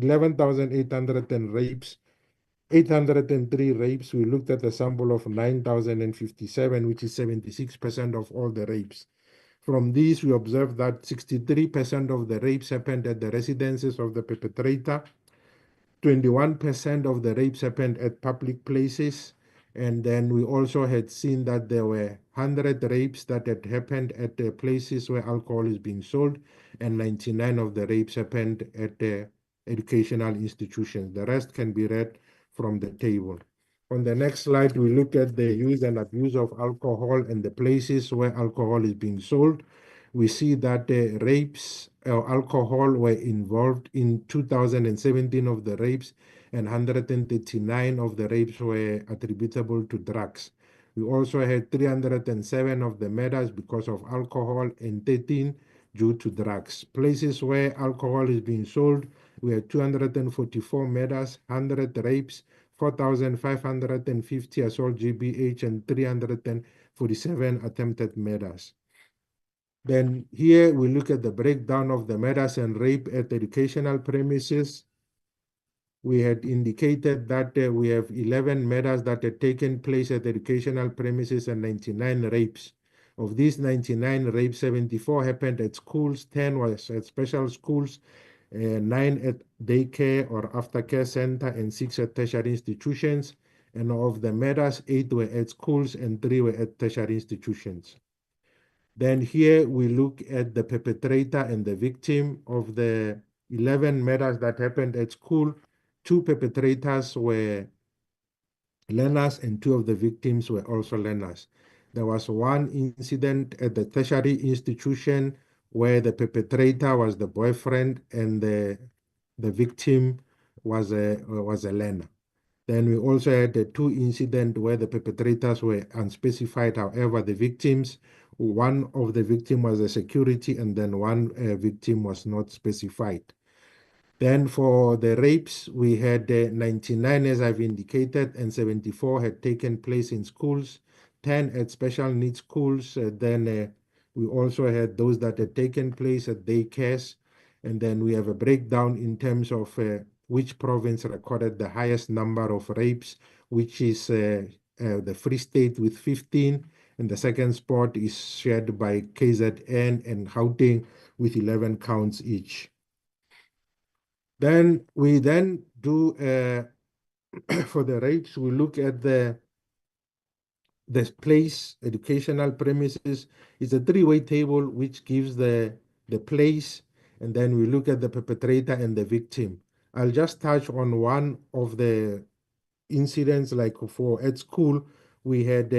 11,800 rapes. 803 rapes. We looked at a sample of 9,057, which is 76% of all the rapes. From these, we observed that 63% of the rapes happened at the residences of the perpetrator. 21% of the rapes happened at public places. And then we also had seen that there were 100 rapes that had happened at the places where alcohol is being sold, and 99 of the rapes happened at the educational institutions. The rest can be read from the table. On the next slide, we look at the use and abuse of alcohol and the places where alcohol is being sold. We see that the rapes or alcohol were involved in 2017 of the rapes, and 139 of the rapes were attributable to drugs. We also had 307 of the murders because of alcohol and 13 due to drugs. Places where alcohol is being sold, we had 244 murders, 100 rapes, 4,550 assault GBH, and 347 attempted murders. Then here we look at the breakdown of the murders and rape at educational premises. We had indicated that we have 11 murders that had taken place at educational premises and 99 rapes. Of these 99 rapes, 74 happened at schools, 10 was at special schools, 9 at daycare or aftercare center, and 6 at tertiary institutions. And of the murders, 8 were at schools and 3 were at tertiary institutions. Then here we look at the perpetrator and the victim. Of the 11 murders that happened at school, 2 perpetrators were learners and 2 of the victims were also learners. There was one incident at the tertiary institution where the perpetrator was the boyfriend and the victim was a learner. Then we also had the 2 incidents where the perpetrators were unspecified. However, the victims, one of the victim was a security and then one victim was not specified. Then for the rapes, we had 99, as I've indicated, and 74 had taken place in schools, 10 at special needs schools. Then we also had those that had taken place at daycares. And then we have a breakdown in terms of which province recorded the highest number of rapes, which is the Free State with 15. And the second spot is shared by KZN and Gauteng with 11 counts each. Then we do for the rapes, we look at the place, educational premises. It's a 3-way table which gives the place, and then we look at the perpetrator and the victim. I'll just touch on one of the incidents. Like for at school, we had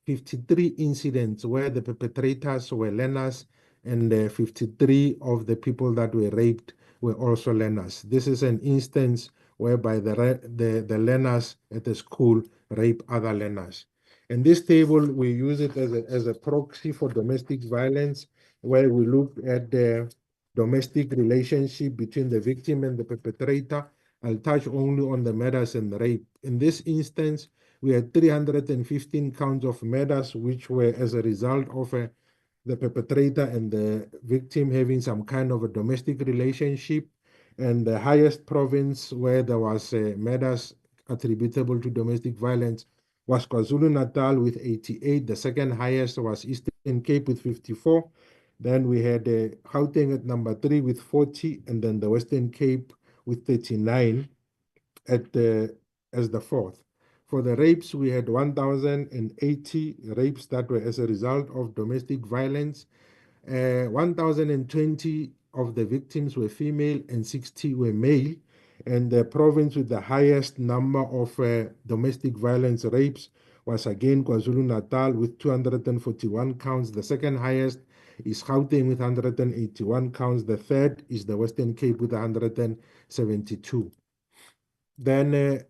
53 incidents where the perpetrators were learners, and 53 of the people that were raped were also learners. This is an instance whereby the learners at the school rape other learners. And this table, we use it as a proxy for domestic violence, where we look at the domestic relationship between the victim and the perpetrator. I'll touch only on the murders and rape. In this instance, we had 315 counts of murders, which were as a result of the perpetrator and the victim having some kind of a domestic relationship. And the highest province where there was murders attributable to domestic violence was KwaZulu-Natal with 88. The second highest was Eastern Cape with 54. Then we had Gauteng at number 3 with 40, and then the Western Cape with 39 as the 4th. For the rapes, we had 1,080 rapes that were as a result of domestic violence. 1,020 of the victims were female and 60 were male. And the province with the highest number of domestic violence rapes was again KwaZulu-Natal with 241 counts. The second highest is Gauteng with 181 counts. The third is the Western Cape with 172. Then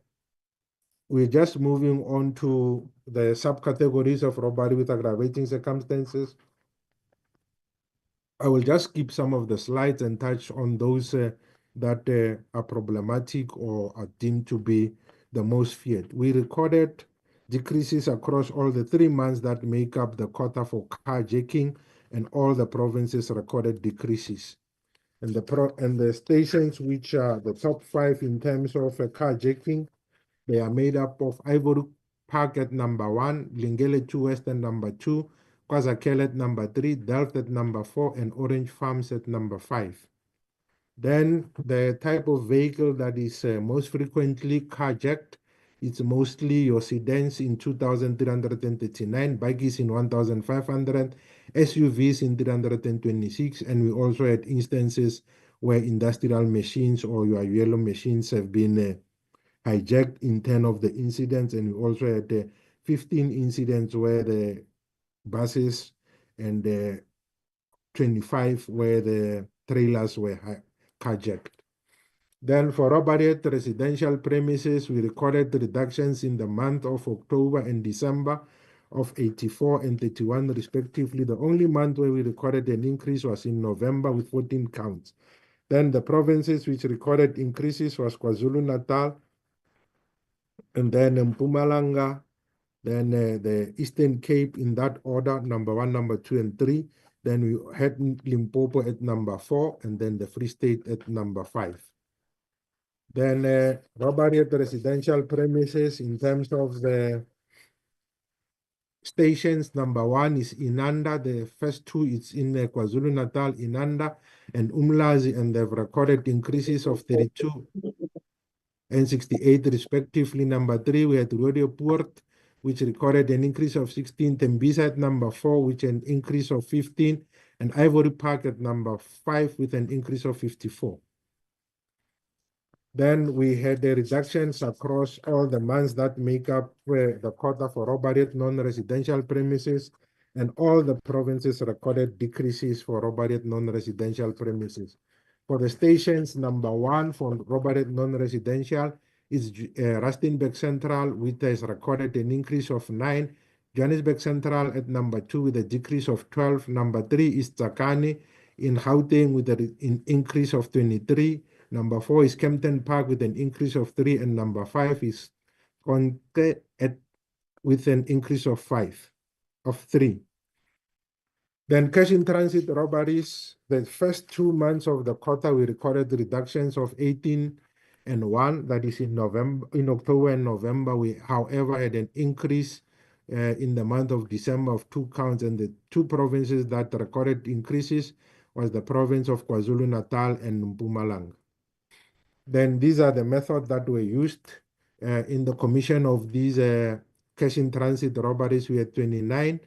we're just moving on to the subcategories of robbery with aggravating circumstances. I will just skip some of the slides and touch on those that are problematic or are deemed to be the most feared. We recorded decreases across all the 3 months that make up the quota for carjacking, and all the provinces recorded decreases. And the stations which are the top 5 in terms of carjacking, they are made up of Ivory Park at number 1, Lingele 2 West at number 2, KwaZakele at number 3, Delft at number 4, and Orange Farms at number 5. Then the type of vehicle that is most frequently carjacked, it's mostly your sedans in 2,339, buggies in 1,500, SUVs in 326, and we also had instances where industrial machines or your yellow machines have been hijacked in 10 of the incidents, and we also had 15 incidents where the buses and 25 where the trailers were carjacked. Then for robbery at residential premises, we recorded reductions in the month of October and December of 84 and 31 respectively. The only month where we recorded an increase was in November with 14 counts. Then the provinces which recorded increases was KwaZulu-Natal, and then Mpumalanga, then the Eastern Cape in that order, number 1, number 2, and 3. Then we had Limpopo at number 4, and then the Free State at number 5. Then robbery at residential premises in terms of the stations, number 1 is Inanda. The first 2 is in KwaZulu-Natal, Inanda and Umlazi, and they've recorded increases of 32 and 68 respectively. Number 3, we had Roodepoort. which recorded an increase of 16, Tembisa at number 4, with an increase of 15, and Ivory Park at number 5 with an increase of 54. Then we had the reductions across all the months that make up the quota for robbery at non-residential premises, and all the provinces recorded decreases for robbery at non-residential premises. For the stations, number 1 for robbery at non-residential is Rustenburg Central, which has recorded an increase of 9. Johannesburg Central at number 2 with a decrease of 12. Number 3 is Tsakani in Gauteng with an increase of 23. Number 4 is Kempton Park with an increase of 3, and number 5 is Konke with an increase of 3. Then cash in transit robberies, the first 2 months of the quarter, we recorded reductions of 18 and 1. That is in October and November. We, however, had an increase in the month of December of 2 counts, and the 2 provinces that recorded increases was the province of KwaZulu-Natal and Mpumalanga. Then these are the methods that were used in the commission of these cash in transit robberies. We had 29.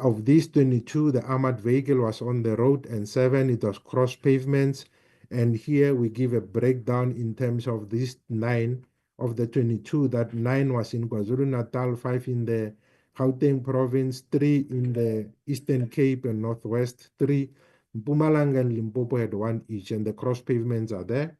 Of these 22, the armored vehicle was on the road, and 7, it was cross pavements. And here we give a breakdown in terms of these 9 of the 22, that 9 was in KwaZulu-Natal, 5 in the Gauteng province, 3 in the Eastern Cape and Northwest, 3 Mpumalanga and Limpopo had 1 each, and the cross pavements are there.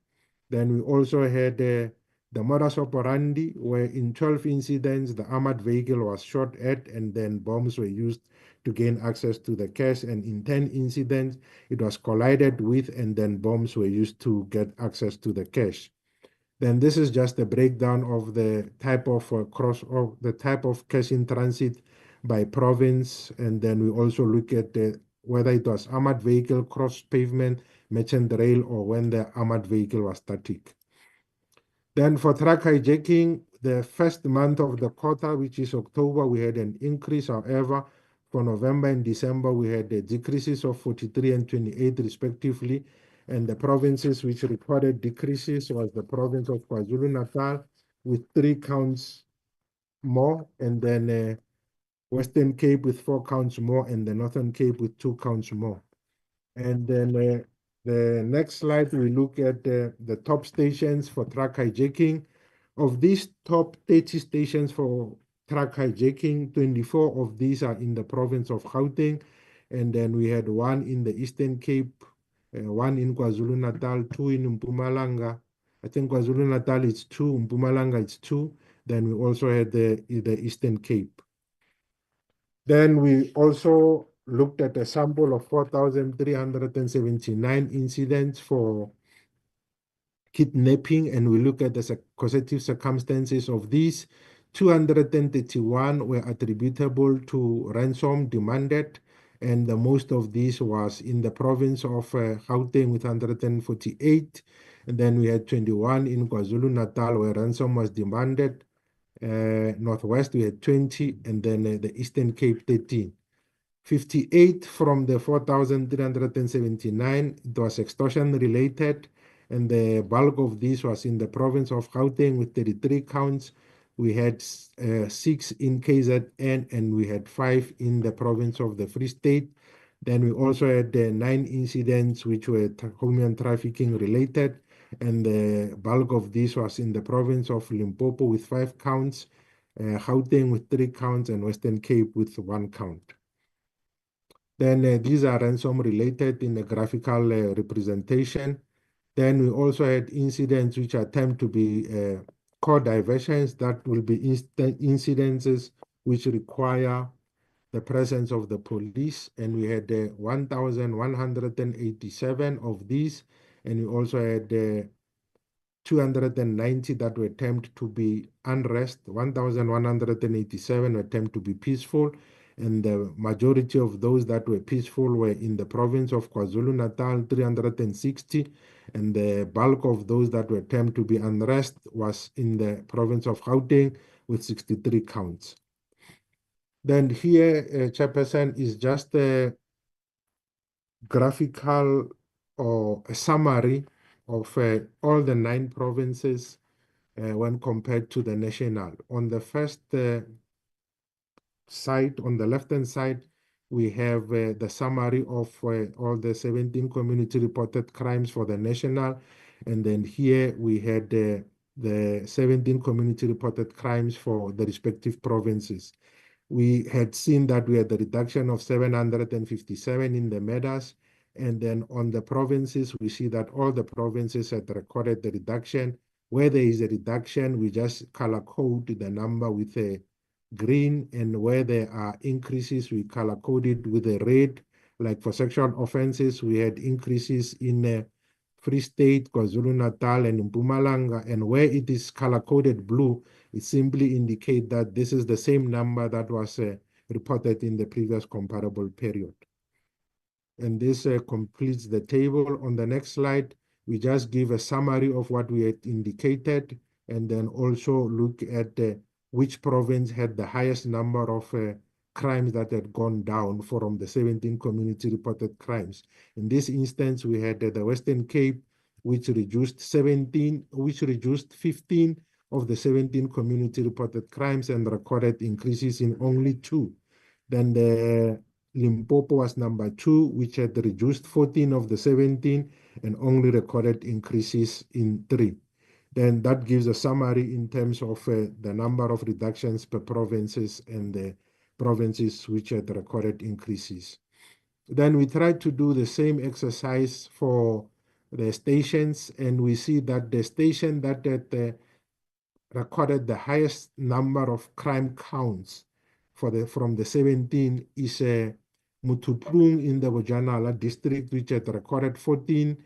Then we also had the modus operandi, where in 12 incidents, the armored vehicle was shot at, and then bombs were used to gain access to the cash. And in 10 incidents, it was collided with, and then bombs were used to get access to the cash. Then this is just a breakdown of the type of type of cash in transit by province. And then we also look at whether it was armored vehicle, cross pavement, merchant rail, or when the armored vehicle was static. Then for truck hijacking, the first month of the quarter, which is October, we had an increase. However, for November and December, we had decreases of 43 and 28 respectively. And the provinces which recorded decreases was the province of KwaZulu-Natal with 3 counts more, and then Western Cape with 4 counts more, and the Northern Cape with 2 counts more. And then the next slide, we look at the top stations for truck hijacking. Of these top 30 stations for truck hijacking, 24 of these are in the province of Gauteng. And then we had 1 in the Eastern Cape, 1 in KwaZulu-Natal, 2 in Mpumalanga. I think KwaZulu-Natal is 2, Mpumalanga is 2. Then we also had the Eastern Cape. Then we also looked at a sample of 4,379 incidents for kidnapping, and we look at the causative circumstances of these. 231 were attributable to ransom demanded, and the most of these was in the province of Gauteng with 148. And then we had 21 in KwaZulu-Natal where ransom was demanded. Northwest we had 20, and then the Eastern Cape 13. 58 from the 4,379, it was extortion related, and the bulk of this was in the province of Gauteng with 33 counts. We had 6 in KZN, and we had 5 in the province of the Free State. Then we also had 9 incidents which were human trafficking related, and the bulk of this was in the province of Limpopo with 5 counts, Gauteng with 3 counts, and Western Cape with 1 count. Then these are ransom related in the graphical representation. Then we also had incidents which attempt to be core diversions, that will be incidences which require the presence of the police, and we had 1,187 of these, and we also had 290 that were attempt to be unrest, 1,187 attempt to be peaceful, and the majority of those that were peaceful were in the province of KwaZulu-Natal, 360, and the bulk of those that were attempt to be unrest was in the province of Gauteng with 63 counts. Then here, Chairperson, is just a graphical or a summary of all the 9 provinces when compared to the national. On the first side, on the left-hand side, we have the summary of all the 17 community reported crimes for the national. And then here we had the 17 community reported crimes for the respective provinces. We had seen that we had the reduction of 757 in the MEDAS. And then on the provinces, we see that all the provinces had recorded the reduction. Where there is a reduction, we just color code the number with a green, and where there are increases, we color coded with a red. Like for sexual offenses, we had increases in Free State, KwaZulu-Natal, and Mpumalanga. And where it is color coded blue, it simply indicates that this is the same number that was reported in the previous comparable period. And this completes the table. On the next slide, we just give a summary of what we had indicated, and then also look at which province had the highest number of crimes that had gone down from the 17 community reported crimes. In this instance, we had the Western Cape, which reduced 15 of the 17 community reported crimes and recorded increases in only 2. Then the Limpopo was number 2, which had reduced 14 of the 17 and only recorded increases in 3. Then that gives a summary in terms of the number of reductions per provinces and the provinces which had recorded increases. Then we tried to do the same exercise for the stations, and we see that the station that had recorded the highest number of crime counts from the 17 is Muthuphung in the Bojanala district, which had recorded 14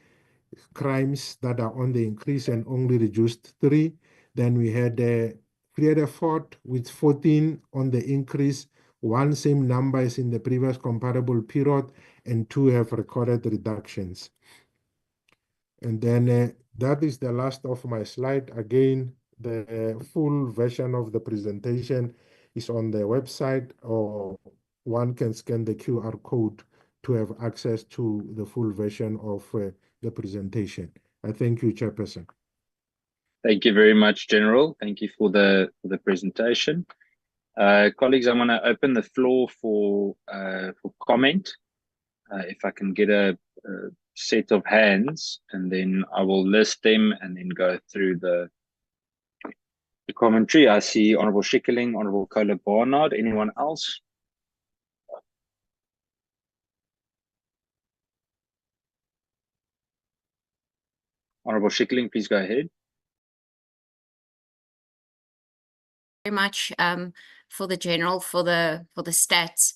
crimes that are on the increase and only reduced 3. Then we had Vredefort with 14 on the increase, 1 same number as in the previous comparable period, and 2 have recorded reductions. And then that is the last of my slide. Again, the full version of the presentation is on the website, or one can scan the QR code to have access to the full version of the presentation. I thank you, Chairperson. Thank you very much, General. Thank you for the presentation. Colleagues, I'm going to open the floor for comment. If I can get a set of hands, and then I will list them and then go through the commentary. I see Honourable Schikkeling, Honourable Kohler Barnard. Anyone else? Honourable Schikkeling, please go ahead. Very much for the General for the stats.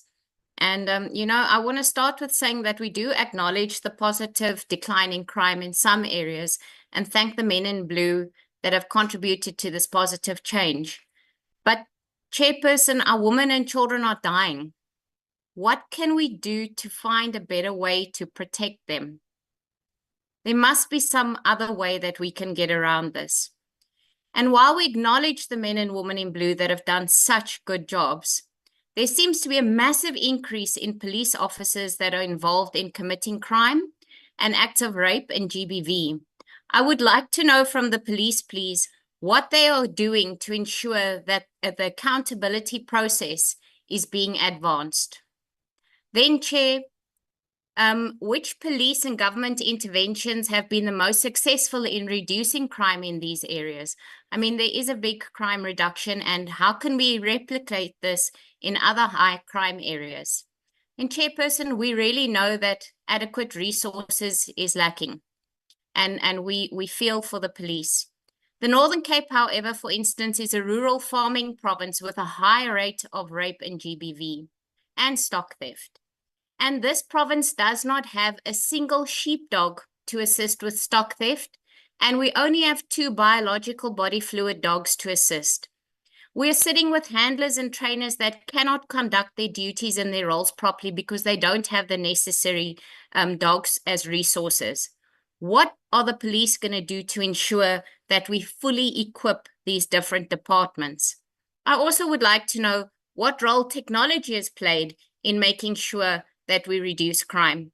And you know, I want to start with saying that we do acknowledge the positive decline in crime in some areas and thank the men in blue that have contributed to this positive change. But Chairperson, our women and children are dying. What can we do to find a better way to protect them? There must be some other way that we can get around this. And while we acknowledge the men and women in blue that have done such good jobs, there seems to be a massive increase in police officers that are involved in committing crime and acts of rape and GBV. I would like to know from the police, please, what they are doing to ensure that the accountability process is being advanced. Then, Chair, which police and government interventions have been the most successful in reducing crime in these areas? I mean, there is a big crime reduction, and how can we replicate this in other high crime areas? And Chairperson, we really know that adequate resources is lacking, and we feel for the police. The Northern Cape, however, for instance, is a rural farming province with a high rate of rape and GBV and stock theft. And this province does not have a single sheepdog to assist with stock theft, and we only have 2 biological body fluid dogs to assist. We're sitting with handlers and trainers that cannot conduct their duties and their roles properly because they don't have the necessary dogs as resources. What are the police going to do to ensure that we fully equip these different departments? I also would like to know what role technology has played in making sure that we reduce crime.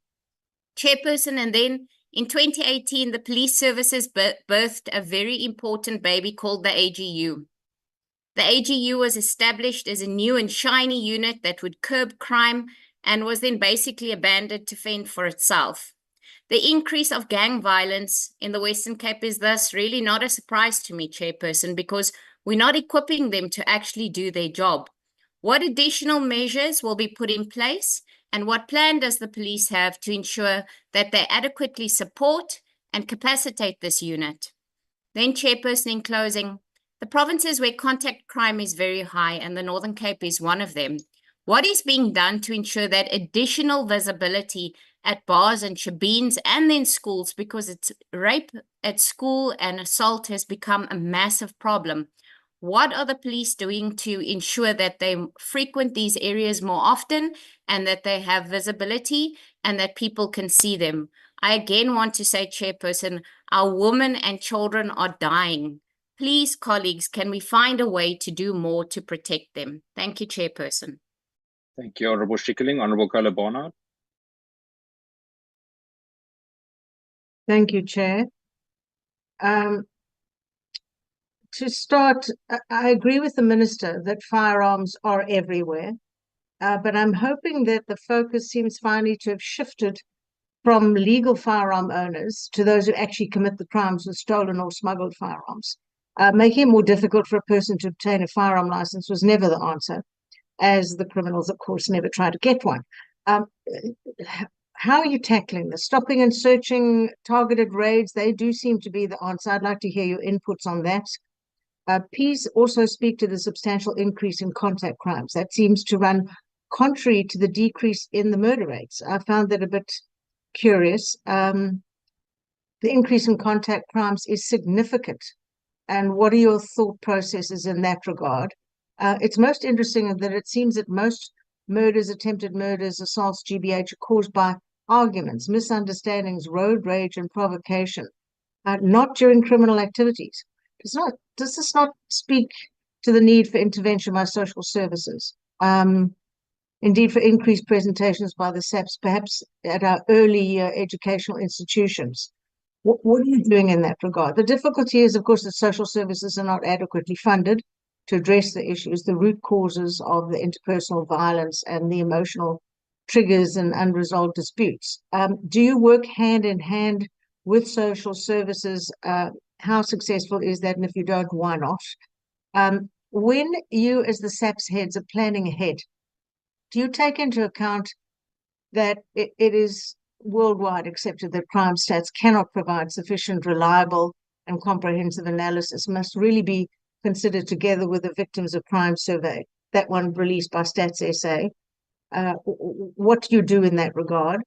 Chairperson, and then in 2018, the police services birthed a very important baby called the AGU. The AGU was established as a new and shiny unit that would curb crime and was then basically abandoned to fend for itself. The increase of gang violence in the Western Cape is thus really not a surprise to me, Chairperson, because we're not equipping them to actually do their job. What additional measures will be put in place, and what plan does the police have to ensure that they adequately support and capacitate this unit? Then, Chairperson, in closing, the provinces where contact crime is very high, and the Northern Cape is one of them, what is being done to ensure that additional visibility at bars and shebeens and then schools, because it's rape at school and assault has become a massive problem? What are the police doing to ensure that they frequent these areas more often and that they have visibility and that people can see them? I again want to say, Chairperson, our women and children are dying. Please, colleagues, can we find a way to do more to protect them? Thank you, Chairperson. Thank you, Honourable Schikkerling. Honourable Carla Barnard. Thank you, Chair. To start, I agree with the Minister that firearms are everywhere, but I'm hoping that the focus seems finally to have shifted from legal firearm owners to those who actually commit the crimes with stolen or smuggled firearms. Making it more difficult for a person to obtain a firearm license was never the answer, as the criminals, of course, never try to get one. How are you tackling this? Stopping and searching, targeted raids, they do seem to be the answer. I'd like to hear your inputs on that. Please also speak to the substantial increase in contact crimes. That seems to run contrary to the decrease in the murder rates. I found that a bit curious. The increase in contact crimes is significant. And what are your thought processes in that regard? It's most interesting that it seems that most murders, attempted murders, assaults, GBH are caused by arguments, misunderstandings, road rage, and provocation, not during criminal activities. Does this not speak to the need for intervention by social services? Indeed, for increased presentations by the SAPS, perhaps at our early educational institutions. What are you doing in that regard? The difficulty is, of course, that social services are not adequately funded to address the issues, the root causes of the interpersonal violence and the emotional triggers and unresolved disputes. Do you work hand in hand with social services? How successful is that? And if you don't, why not? When you, as the SAPS heads, are planning ahead, do you take into account that it is worldwide accepted that crime stats cannot provide sufficient, reliable, and comprehensive analysis, must really be considered together with the Victims of Crime Survey, that one released by Stats SA? What do you do in that regard?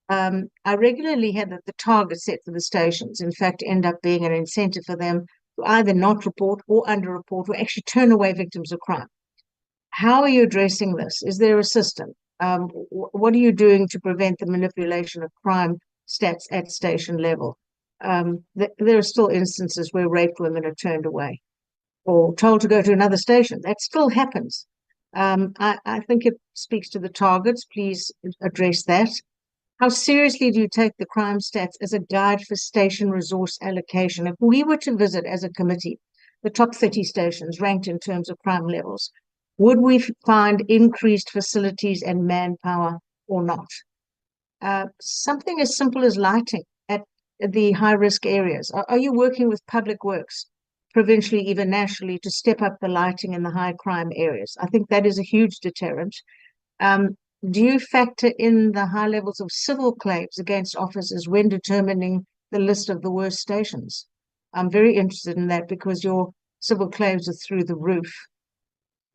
I regularly have the targets set for the stations, in fact, end up being an incentive for them to either not report or underreport or actually turn away victims of crime. How are you addressing this? Is there a system? What are you doing to prevent the manipulation of crime stats at station level? There are still instances where raped women are turned away or told to go to another station. That still happens. I think it speaks to the targets. Please address that. How seriously do you take the crime stats as a guide for station resource allocation? If we were to visit as a committee the top 30 stations ranked in terms of crime levels, would we find increased facilities and manpower or not? Something as simple as lighting at the high-risk areas. Are you working with Public Works, provincially, even nationally, to step up the lighting in the high-crime areas? I think that is a huge deterrent. Do you factor in the high levels of civil claims against officers when determining the list of the worst stations? I'm very interested in that because your civil claims are through the roof.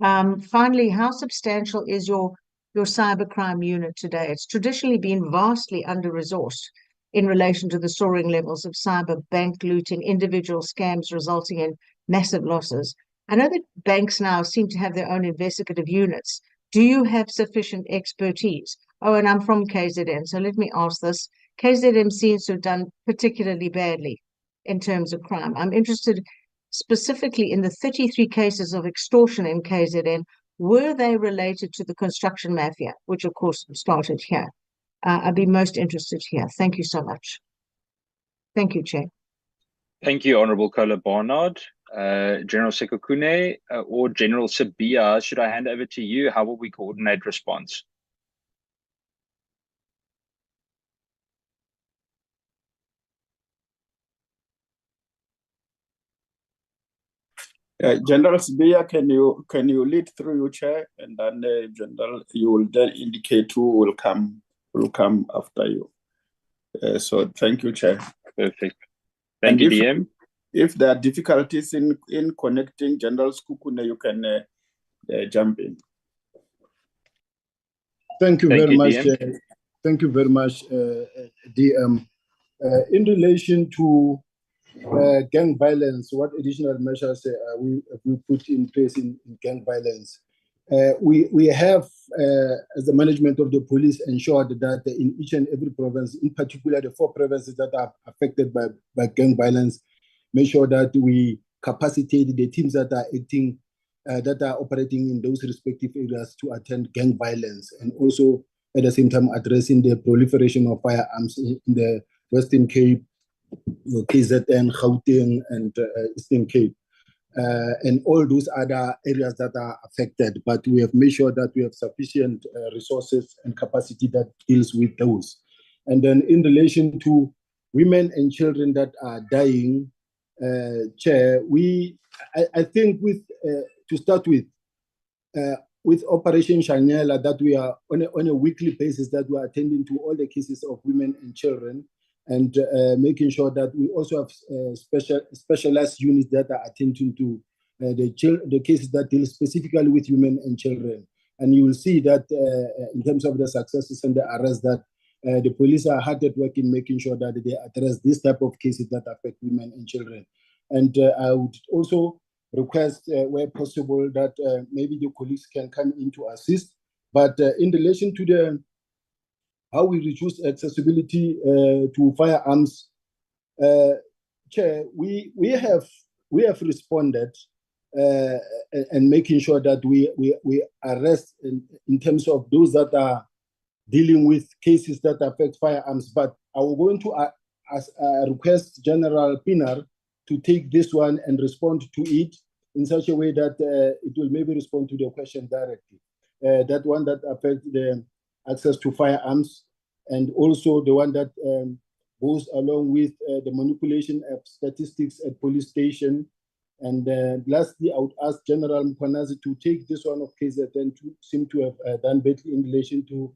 Finally, how substantial is your cybercrime unit today? It's traditionally been vastly under-resourced in relation to the soaring levels of cyber bank looting, individual scams resulting in massive losses. I know that banks now seem to have their own investigative units. Do you have sufficient expertise? Oh, and I'm from KZN, so let me ask this. KZN seems to have done particularly badly in terms of crime. I'm interested specifically in the 33 cases of extortion in KZN. Were they related to the construction mafia, which of course started here? I'd be most interested here. Thank you so much. Thank you, Chair. Thank you, Honourable Carla Barnard. General Sekukune or General Sabia, should I hand over to you? How will we coordinate response? General Sibia, can you lead through your chair, and then General, you will then indicate who will come after you. So thank you, Chair. Perfect. Thank you, DM. If there are difficulties in connecting General Sekukune, you can jump in. Thank you Thank very you, much. DM. Thank you very much, DM. In relation to gang violence, what additional measures we put in place in gang violence? We have, as the management of the police, ensured that in each and every province, in particular the 4 provinces that are affected by gang violence, make sure that we capacitate the teams that are acting, that are operating in those respective areas to attend gang violence, and also at the same time addressing the proliferation of firearms in the Western Cape, KZN, Gauteng, and Eastern Cape, and all those other areas that are affected. But we have made sure that we have sufficient resources and capacity that deals with those. And then in relation to women and children that are dying, Chair, I think to start with Operation Shanyela, that we are on a weekly basis that we are attending to all the cases of women and children, and making sure that we also have specialized units that are attending to the cases that deal specifically with women and children. And you will see that in terms of the successes and the arrests, that the police are hard at work in making sure that they address this type of cases that affect women and children. And I would also request, where possible, that maybe the colleagues can come in to assist. But in relation to how we reduce accessibility to firearms, Chair, we have responded and making sure that we arrest in terms of those that are dealing with cases that affect firearms. But I will going to request General Pinar to take this one and respond to it in such a way that it will maybe respond to the question directly. That one that affects the access to firearms, and also the one that goes along with the manipulation of statistics at police station. And lastly, I would ask General Mkhwanazi to take this one of KZN to seem to have done better in relation to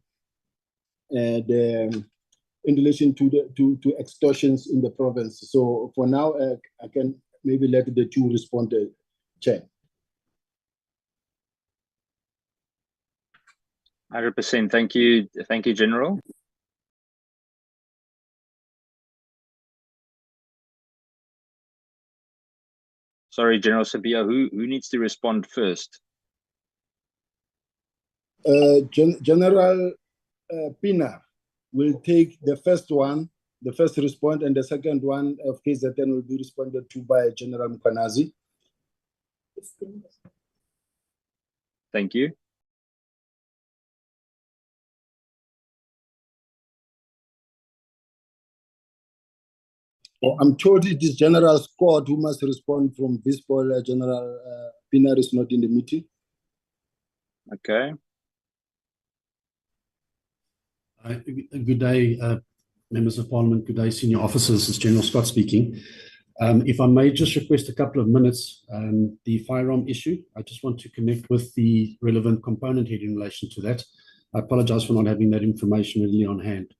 to extortions in the province. So for now, I can maybe let the two respond, Chair. 100%. Thank you, General. Sorry, General Sabia, who needs to respond first? General Pina will take the first one, the first response, and the second one of KZN will be responded to by General Mkhwanazi. Thank you. I'm told it is General Scott who must respond from this poll. General Pina is not in the meeting. Okay. Good day, members of Parliament. Good day, senior officers. It's General Scott speaking. If I may just request a couple of minutes, the firearm issue, I just want to connect with the relevant component head in relation to that. I apologize for not having that information readily on hand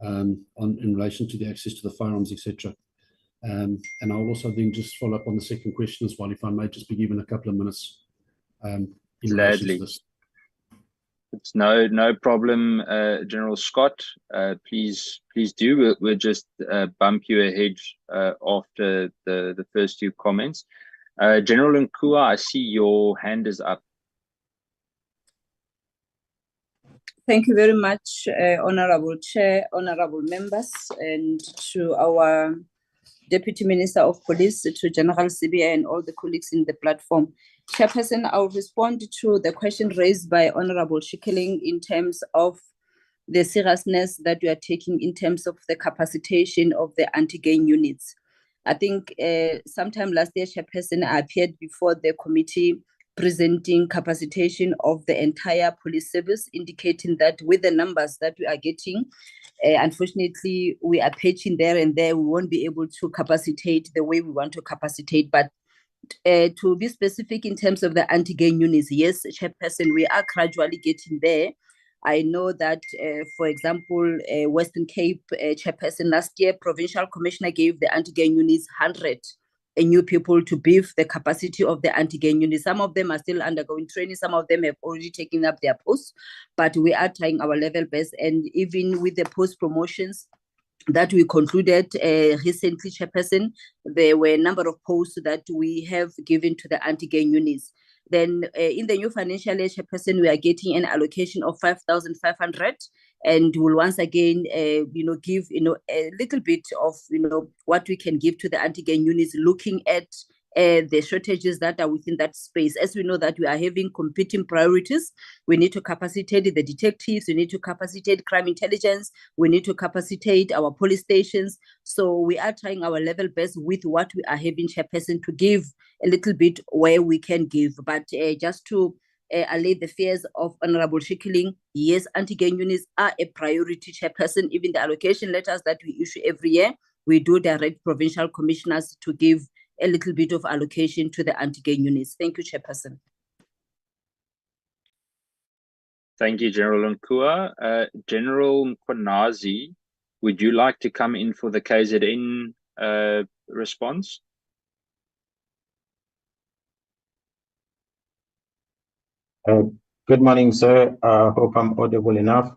in relation to the access to the firearms, etc. And I'll also then just follow up on the second question as well, if I may just be given a couple of minutes in relation to this. It's no problem, General Scott. Please do. We'll just bump you ahead after the first two comments. General Nkua, I see your hand is up. Thank you very much, Honorable Chair, honorable members, and to our Deputy Minister of Police, to General CBA and all the colleagues in the platform. Chairperson, I'll respond to the question raised by Honorable Schikkeling in terms of the seriousness that we are taking in terms of the capacitation of the anti-gang units. I think sometime last year, Chairperson, I appeared before the committee presenting capacitation of the entire police service, indicating that with the numbers that we are getting, unfortunately, we are patching there and there. We won't be able to capacitate the way we want to capacitate. But to be specific in terms of the anti-gang units, yes, Chairperson, we are gradually getting there. I know that, for example, Western Cape Chairperson, last year, Provincial Commissioner gave the anti-gang units 100 new people to beef the capacity of the anti-gang units. Some of them are still undergoing training. Some of them have already taken up their posts, but we are trying our level best. And even with the post promotions that we concluded recently, Chairperson, there were a number of posts that we have given to the anti-gang units. Then in the new financial year, Chairperson, we are getting an allocation of 5,500, and we'll once again, give, a little bit of, what we can give to the anti-gang units, looking at the shortages that are within that space. As we know that we are having competing priorities, we need to capacitate the detectives, we need to capacitate crime intelligence, we need to capacitate our police stations. So we are trying our level best with what we are having, Chairperson, to give a little bit where we can give. But just to allay the fears of Honorable Schickling, yes, anti-gang units are a priority, Chairperson. Even the allocation letters that we issue every year, we do direct provincial commissioners to give a little bit of allocation to the anti-gang units. Thank you, Chairperson. Thank you, General Nkua. General Mkwanazi, would you like to come in for the KZN response? Good morning, sir. Hope I'm audible enough.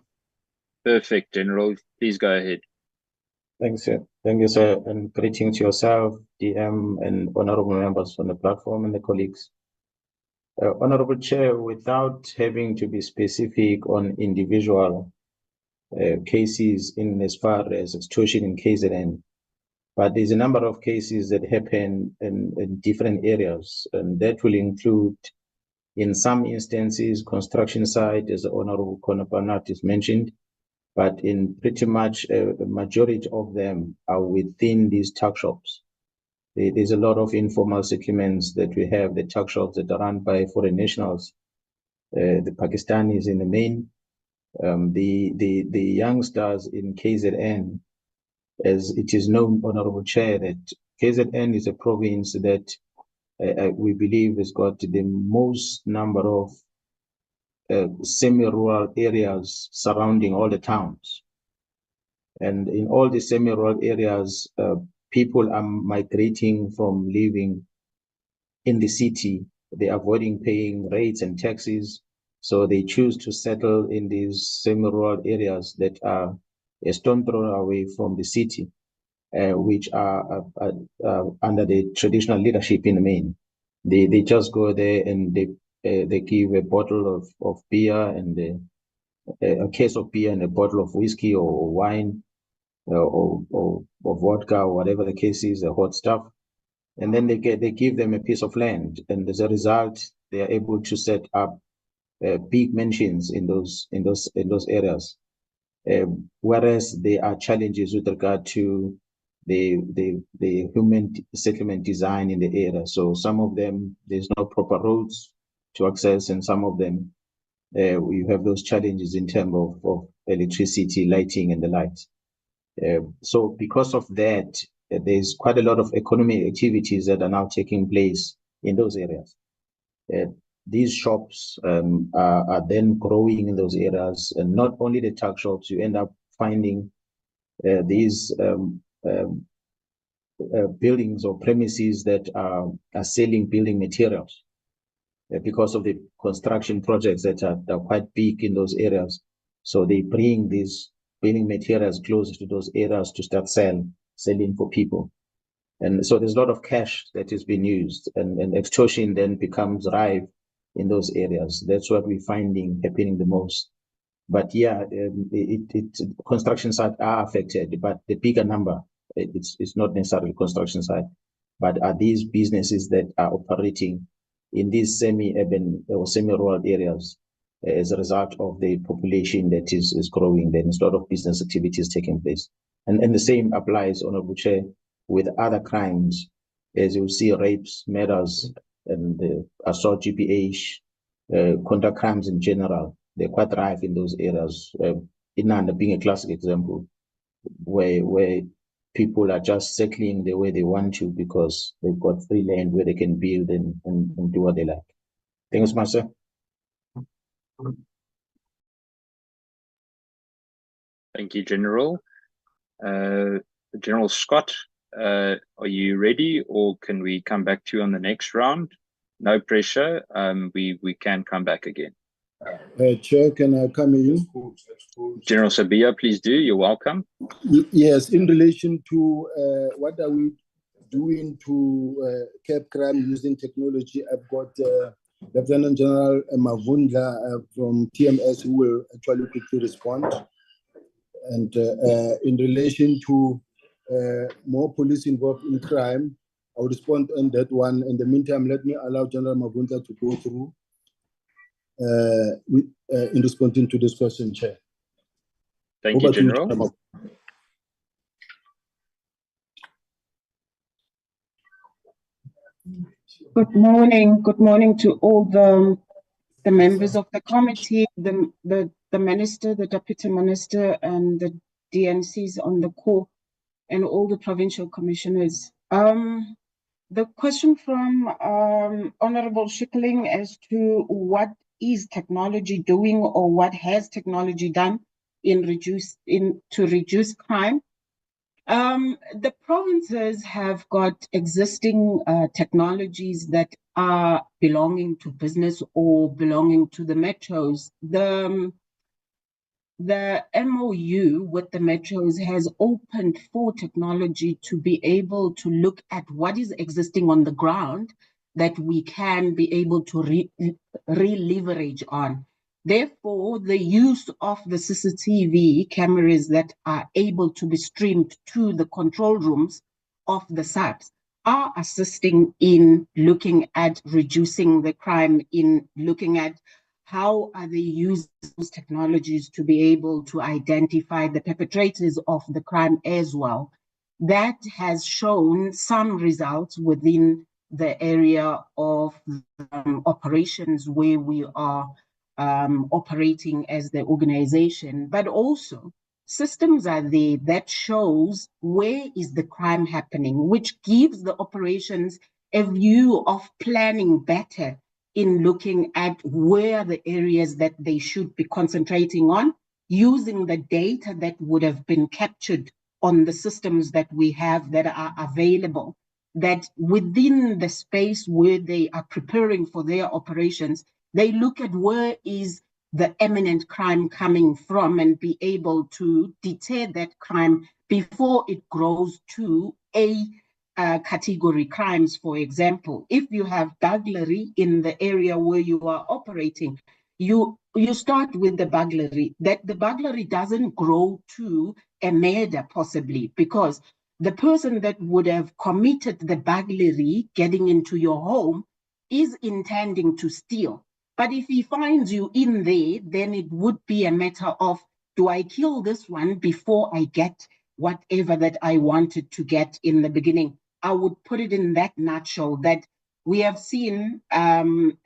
Perfect, General. Please go ahead. Thanks, sir. Thank you, sir. And greetings to yourself, DM, and honorable members on the platform and the colleagues. Honorable Chair, without having to be specific on individual cases in as far as extortion in KZN, but there's a number of cases that happen in different areas, and that will include, in some instances, construction site, as the Honorable Konopanat is mentioned, but in pretty much a majority of them are within these tuck shops. There's a lot of informal settlements that we have, the tuck shops that are run by foreign nationals, the Pakistanis in the main, the youngsters in KZN, as it is known, Honorable Chair, that KZN is a province that we believe has got the most number of semi-rural areas surrounding all the towns. And in all the semi-rural areas, people are migrating from living in the city. They're avoiding paying rates and taxes. So they choose to settle in these semi-rural areas that are a stone throw away from the city, which are under the traditional leadership in the main. They just go there and they give a bottle of beer and a case of beer and a bottle of whiskey or wine or vodka or whatever the case is, the hot stuff, and then they give them a piece of land, and as a result, they are able to set up big mansions in those areas. Whereas there are challenges with regard to the human settlement design in the area. So some of them, there's no proper roads to access, and some of them we have those challenges in terms of electricity, lighting, and the lights. So because of that, there's quite a lot of economic activities that are now taking place in those areas. These shops are then growing in those areas, and not only the tuck shops, you end up finding these buildings or premises that are selling building materials because of the construction projects that are quite big in those areas. So they bring these building materials closer to those areas to start selling for people. And so there's a lot of cash that is being used, and extortion then becomes rife in those areas. That's what we're finding happening the most. But yeah, construction sites are affected, but the bigger number, it's not necessarily construction site, but are these businesses that are operating in these semi-urban or semi-rural areas as a result of the population that is growing. Then there's a lot of business activities taking place. And the same applies, Honorable Chair, with other crimes, as you see, rapes, murders, and assault, GBH, conduct crimes in general. They're quite rife in those areas. Inanda being a classic example, where people are just settling the way they want to because they've got free land where they can build and do what they like. Thanks, Master. Thank you, General. General Scott, are you ready, or can we come back to you on the next round? No pressure. We can come back again. Chair, can I come in? General Sabia, please do. You're welcome. Yes, in relation to what are we doing to curb crime using technology, I've got Lieutenant General Mavundla from TMS who will actually quickly respond. And in relation to more police involved in crime, I'll respond on that one. In the meantime, let me allow General Mavundla to go through in responding to this question, Chair. Thank you, General. Good morning to all the members of the committee, the minister, the deputy minister, and the DNCs on the call, and all the provincial commissioners. The question from Honorable Schickling as to what is technology doing, or what has technology done to reduce crime. The provinces have got existing technologies that are belonging to business or belonging to the metros. The MOU with the metros has opened for technology to be able to look at what is existing on the ground that we can be able to re-leverage on. Therefore, the use of the CCTV cameras that are able to be streamed to the control rooms of the SAPs are assisting in looking at reducing the crime, in looking at how are they using those technologies to be able to identify the perpetrators of the crime as well. That has shown some results within the area of operations where we are operating as the organization, but also systems are there that shows where is the crime happening, which gives the operations a view of planning better in looking at where the areas that they should be concentrating on, using the data that would have been captured on the systems that we have that are available, that within the space where they are preparing for their operations, they look at where is the imminent crime coming from and be able to deter that crime before it grows to a category crimes. For example, if you have burglary in the area where you are operating, you start with the burglary, that the burglary doesn't grow to a murder possibly, because the person that would have committed the burglary getting into your home is intending to steal. But if he finds you in there, then it would be a matter of, do I kill this one before I get whatever that I wanted to get in the beginning? I would put it in that nutshell, that we have seen an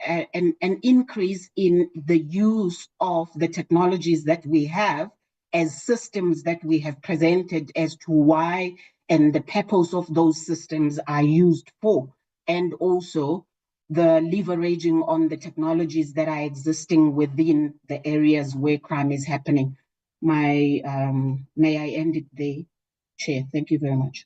increase in the use of the technologies that we have as systems that we have presented as to why and the purpose of those systems are used for, and also the leveraging on the technologies that are existing within the areas where crime is happening. May I end it there, Chair? Thank you very much.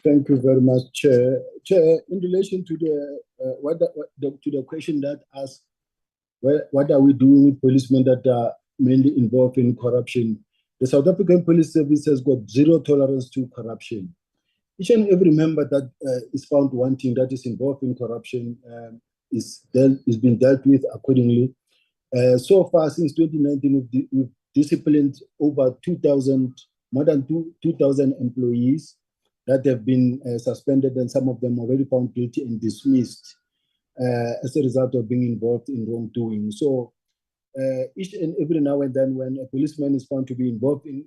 Thank you very much, Chair. Chair, in relation to the question that asks, what are we doing with policemen that are mainly involved in corruption? The South African Police Service has got zero tolerance to corruption. Each and every member that is found wanting, that is involved in corruption, is being dealt with accordingly. So far, since 2019, we've disciplined over 2,000, more than 2,000 employees that have been suspended, and some of them already found guilty and dismissed as a result of being involved in wrongdoing. So each and every now and then when a policeman is found to be involved in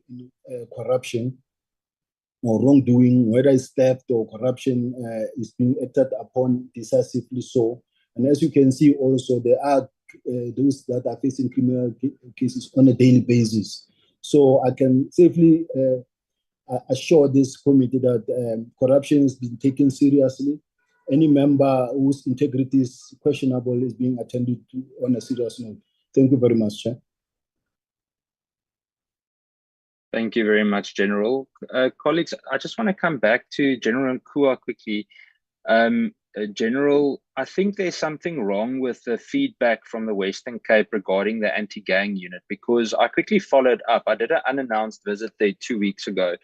corruption or wrongdoing, whether it's theft or corruption, is being acted upon decisively so. And as you can see also, there are those that are facing criminal cases on a daily basis. So I can safely assure this committee that corruption is being taken seriously. Any member whose integrity is questionable is being attended to on a serious note. Thank you very much, Chair. Thank you very much, General. Colleagues, I just want to come back to General Nkua quickly. General, I think there's something wrong with the feedback from the Western Cape regarding the anti-gang unit, because I quickly followed up. I did an unannounced visit there 2 weeks ago,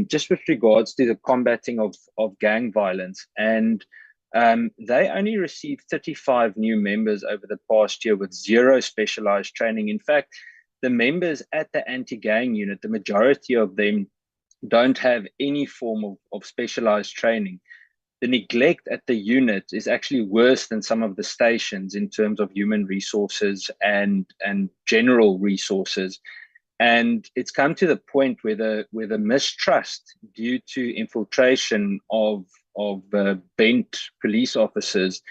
just with regards to the combating of gang violence. And they only received 35 new members over the past year with 0 specialized training. In fact, the members at the anti-gang unit, the majority of them don't have any form of specialized training. The neglect at the unit is actually worse than some of the stations in terms of human resources and general resources. And it's come to the point where the mistrust due to infiltration of bent police officers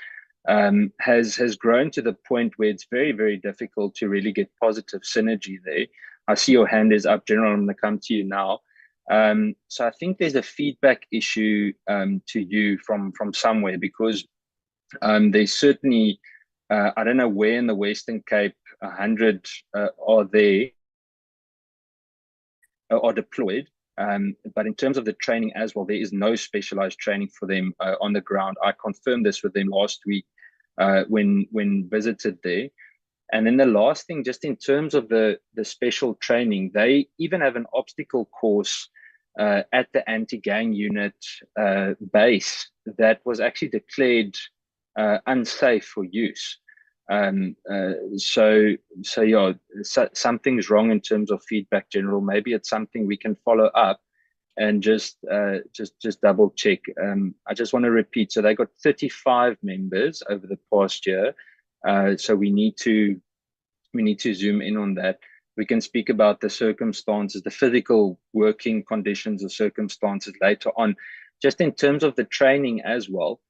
has grown to the point where it's very, very difficult to really get positive synergy there. I see your hand is up, General. I'm going to come to you now. So I think there's a feedback issue to you from somewhere, because there's certainly, I don't know where in the Western Cape 100 are there, are deployed. But in terms of the training as well, there is no specialized training for them on the ground. I confirmed this with them last week when visited there. And then the last thing, just in terms of the special training, they even have an obstacle course at the anti-gang unit base that was actually declared unsafe for use. So yeah, something's wrong in terms of feedback, General. Maybe it's something we can follow up and just double check. I just want to repeat. So they got 35 members over the past year. So we need to zoom in on that. We can speak about the circumstances, the physical working conditions or circumstances later on. Just in terms of the training as well,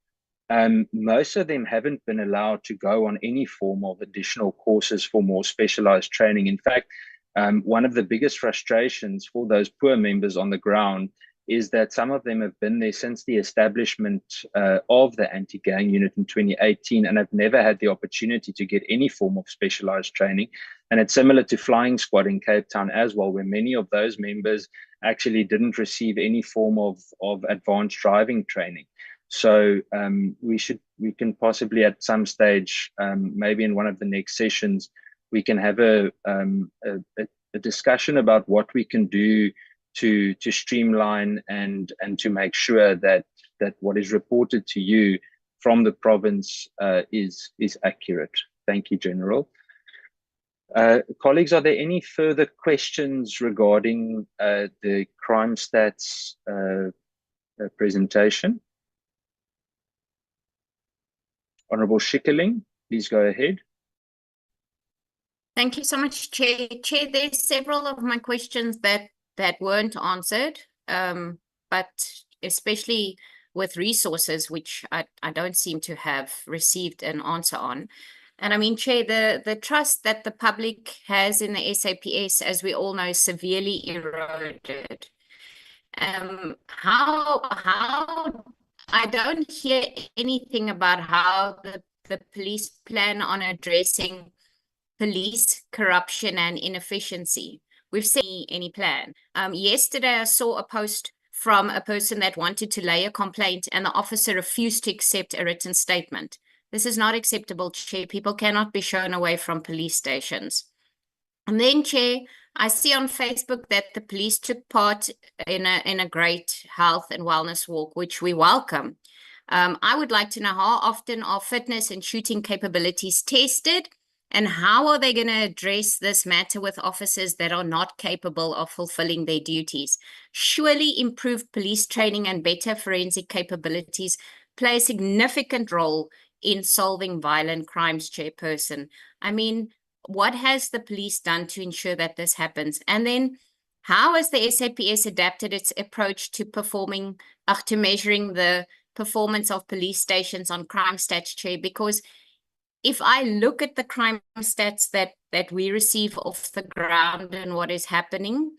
most of them haven't been allowed to go on any form of additional courses for more specialized training. In fact, one of the biggest frustrations for those poor members on the ground is that some of them have been there since the establishment of the anti-gang unit in 2018 and have never had the opportunity to get any form of specialized training. And it's similar to Flying Squad in Cape Town as well, where many of those members actually didn't receive any form of advanced driving training. So we can possibly at some stage, maybe in one of the next sessions, we can have a discussion about what we can do to streamline and to make sure that what is reported to you from the province is accurate. Thank you, General. Colleagues, are there any further questions regarding the crime stats presentation? Honorable Schikkerling, please go ahead. Thank you so much, Chair. Chair, there's several of my questions that weren't answered, but especially with resources, which I don't seem to have received an answer on. And I mean, Chair, the trust that the public has in the SAPS, as we all know, severely eroded. How I don't hear anything about how the police plan on addressing police corruption and inefficiency. We've seen any plan. Yesterday, I saw a post from a person that wanted to lay a complaint and the officer refused to accept a written statement. This is not acceptable, Chair. People cannot be shown away from police stations. And then, Chair, I see on Facebook that the police took part in a great health and wellness walk, which we welcome. I would like to know how often are fitness and shooting capabilities tested, and how are they going to address this matter with officers that are not capable of fulfilling their duties? Surely improved police training and better forensic capabilities play a significant role in solving violent crimes, Chairperson. I mean, what has the police done to ensure that this happens? And then how has the SAPS adapted its approach to to measuring the performance of police stations on crime stats, Chair? Because if I look at the crime stats that we receive off the ground and what is happening,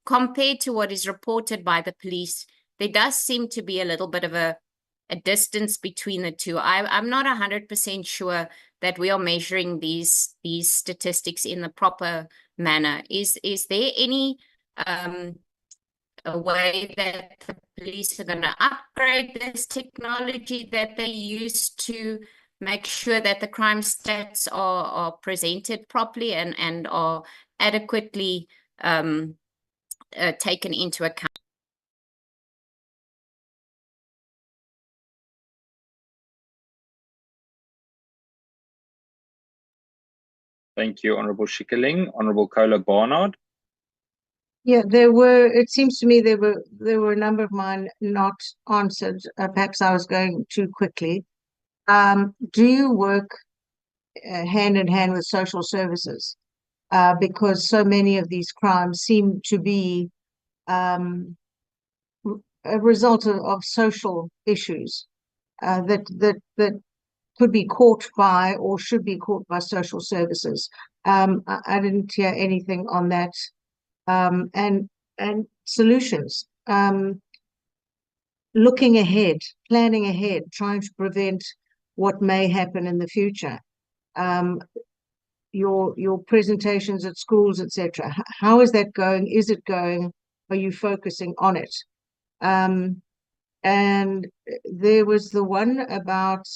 compared to what is reported by the police, there does seem to be a little bit of a distance between the two. I'm not 100% sure that we are measuring these statistics in the proper manner. Is there any a way that the police are going to upgrade this technology that they use to make sure that the crime stats are presented properly and are adequately taken into account? Thank you, Honorable Schikkerling. Honorable Kola Barnard. Yeah, it seems to me there were a number of mine not answered. Perhaps I was going too quickly. Do you work hand in hand with social services? Because so many of these crimes seem to be a result of social issues that could be caught by or should be caught by social services. I didn't hear anything on that. And solutions. Looking ahead, planning ahead, trying to prevent what may happen in the future. Your presentations at schools, etc. How is that going? Is it going? Are you focusing on it? And there was the one about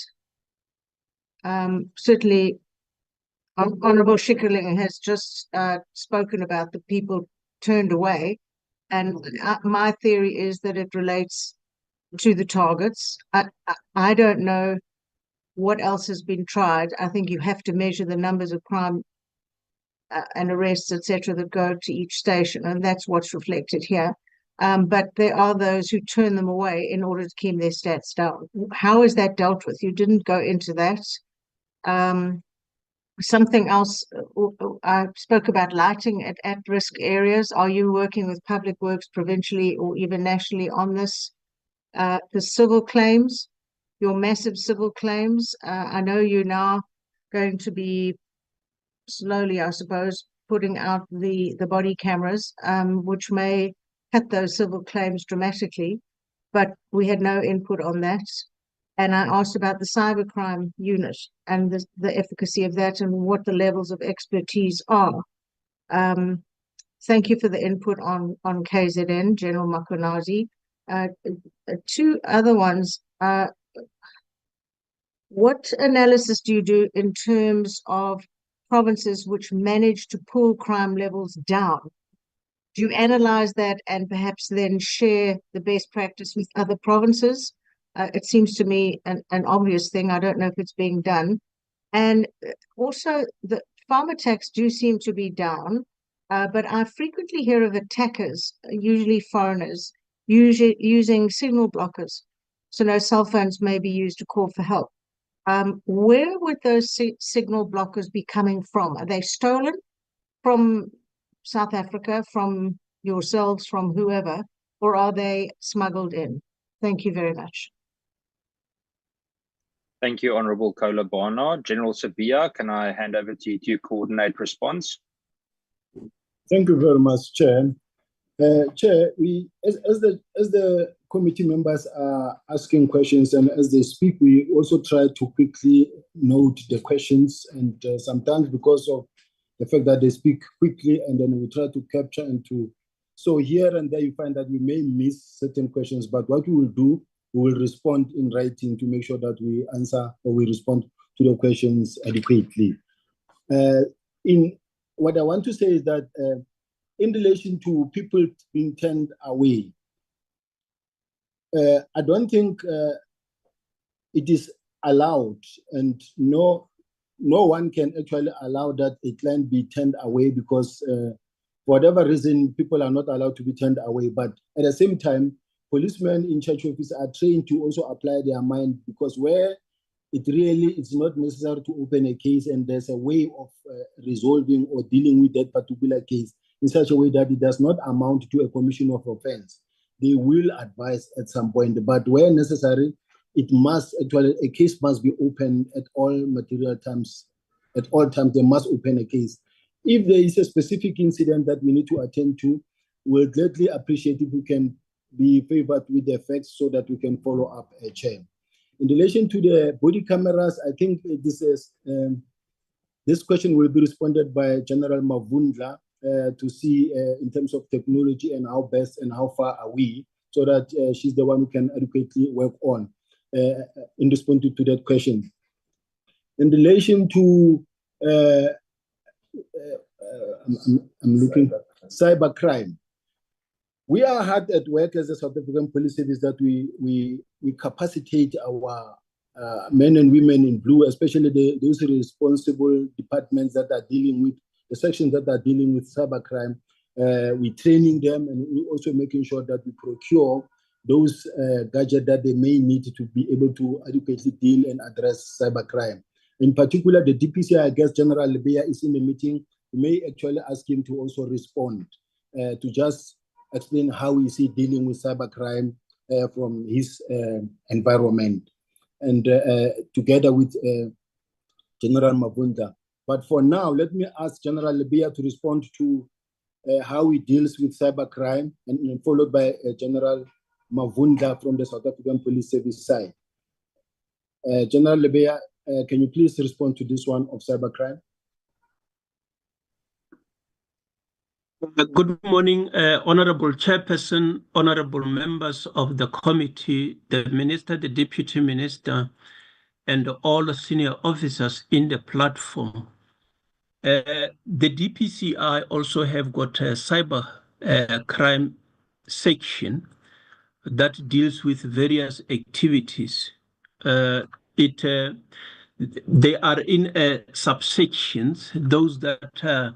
certainly Honorable Schikkerling has just spoken about the people turned away, and my theory is that it relates to the targets. I don't know what else has been tried. I think you have to measure the numbers of crime and arrests, etc., that go to each station, and that's what's reflected here. But there are those who turn them away in order to keep their stats down. How is that dealt with? You didn't go into that. Something else, I spoke about lighting at at-risk areas. Are you working with Public Works provincially or even nationally on this? The civil claims, your massive civil claims. I know you're now going to be slowly, I suppose, putting out the body cameras, which may cut those civil claims dramatically, but we had no input on that. And I asked about the cybercrime unit and the efficacy of that and what the levels of expertise are. Thank you for the input on KZN, General Makonazi. Two other ones. What analysis do you do in terms of provinces which manage to pull crime levels down? Do you analyze that and perhaps then share the best practice with other provinces? It seems to me an obvious thing. I don't know if it's being done. And also, the farm attacks do seem to be down, but I frequently hear of attackers, usually foreigners, usually using signal blockers. So no cell phones may be used to call for help. Where would those signal blockers be coming from? Are they stolen from South Africa, from yourselves, from whoever, or are they smuggled in? Thank you very much. Thank you, Honorable Kola Barnard. General Sibiya, can I hand over to you to coordinate response? Thank you very much, Chair. Chair, as the committee members are asking questions and as they speak, we also try to quickly note the questions, and sometimes because of the fact that they speak quickly, and then we try to capture and to. So here and there you find that we may miss certain questions, but what we will do, we will respond in writing to make sure that we answer or we respond to the questions adequately. What I want to say is that in relation to people being turned away, I don't think it is allowed, and no one can actually allow that a client be turned away because for whatever reason, people are not allowed to be turned away. But at the same time, policemen in church office are trained to also apply their mind, because where it's not necessary to open a case, and there's a way of resolving or dealing with that particular case in such a way that it does not amount to a commission of offense. They will advise at some point, but where necessary, a case must be opened at all material times. At all times, they must open a case. If there is a specific incident that we need to attend to, we'll gladly appreciate if we can be favored with the facts so that we can follow up a chair. In relation to the body cameras, I think this question will be responded by General Mavundla to see in terms of technology and how best and how far are we, so that she's the one who can adequately work on in responding to that question. In relation to I'm looking cybercrime. We are hard at work as a South African Police Service that we capacitate our men and women in blue, especially those responsible departments that are dealing with the sections that are dealing with cybercrime. We're training them, and we're also making sure that we procure those gadgets that they may need to be able to adequately deal and address cybercrime. In particular, the DPC, I guess General Lebeya is in the meeting. We may actually ask him to also respond to just explain how is he dealing with cybercrime from his environment, and together with General Mavunda. But for now, let me ask General Lebeya to respond to how he deals with cybercrime, and followed by General Mavunda from the South African Police Service side. General Lebeya, can you please respond to this one of cybercrime? Good morning, Honorable Chairperson, honorable members of the committee, the Minister, the Deputy Minister, and all the senior officers in the platform. The DPCI also have got a cyber crime section that deals with various activities. They are in subsections, those that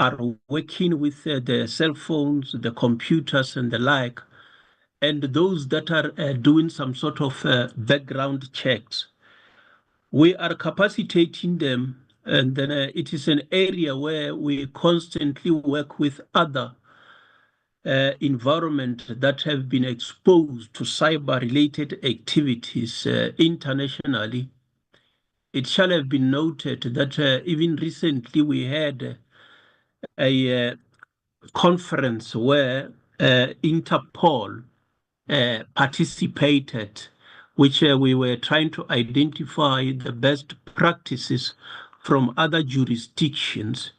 are working with the cell phones, the computers and the like, and those that are doing some sort of background checks. We are capacitating them, and then it is an area where we constantly work with other environments that have been exposed to cyber-related activities internationally. It shall have been noted that even recently we had a conference where Interpol participated, which we were trying to identify the best practices from other jurisdictions.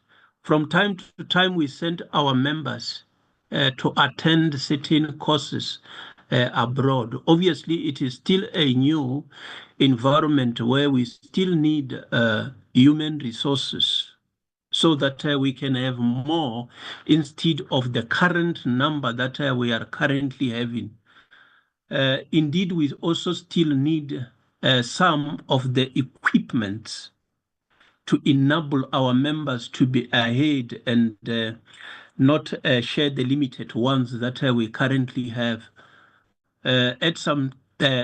From time to time, we send our members to attend certain courses abroad. Obviously, it is still a new environment where we still need human resources so that we can have more instead of the current number that we are currently having. Indeed, we also still need some of the equipment to enable our members to be ahead and not share the limited ones that we currently have. At some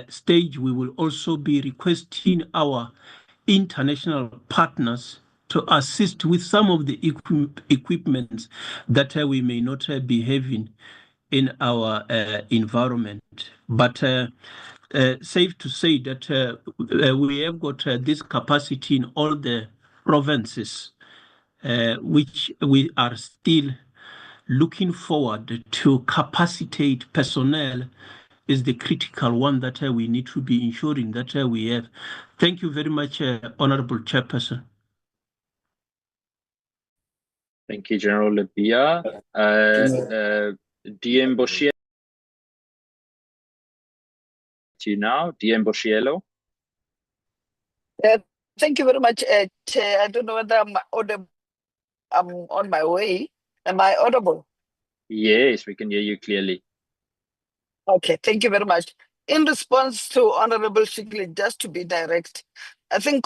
stage, we will also be requesting our international partners to assist with some of the equipment that we may not be having in our environment. But safe to say that we have got this capacity in all the provinces, which we are still looking forward to capacitate personnel is the critical one that we need to be ensuring that we have. Thank you very much, Honorable Chairperson. Thank you, General Lebeya. DM Boshielo. To you now, DM Boshielo. Thank you very much, Chair. I don't know whether I'm audible. I'm on my way. Am I audible? Yes, we can hear you clearly. Okay, thank you very much. In response to Honorable Shigley, just to be direct, I think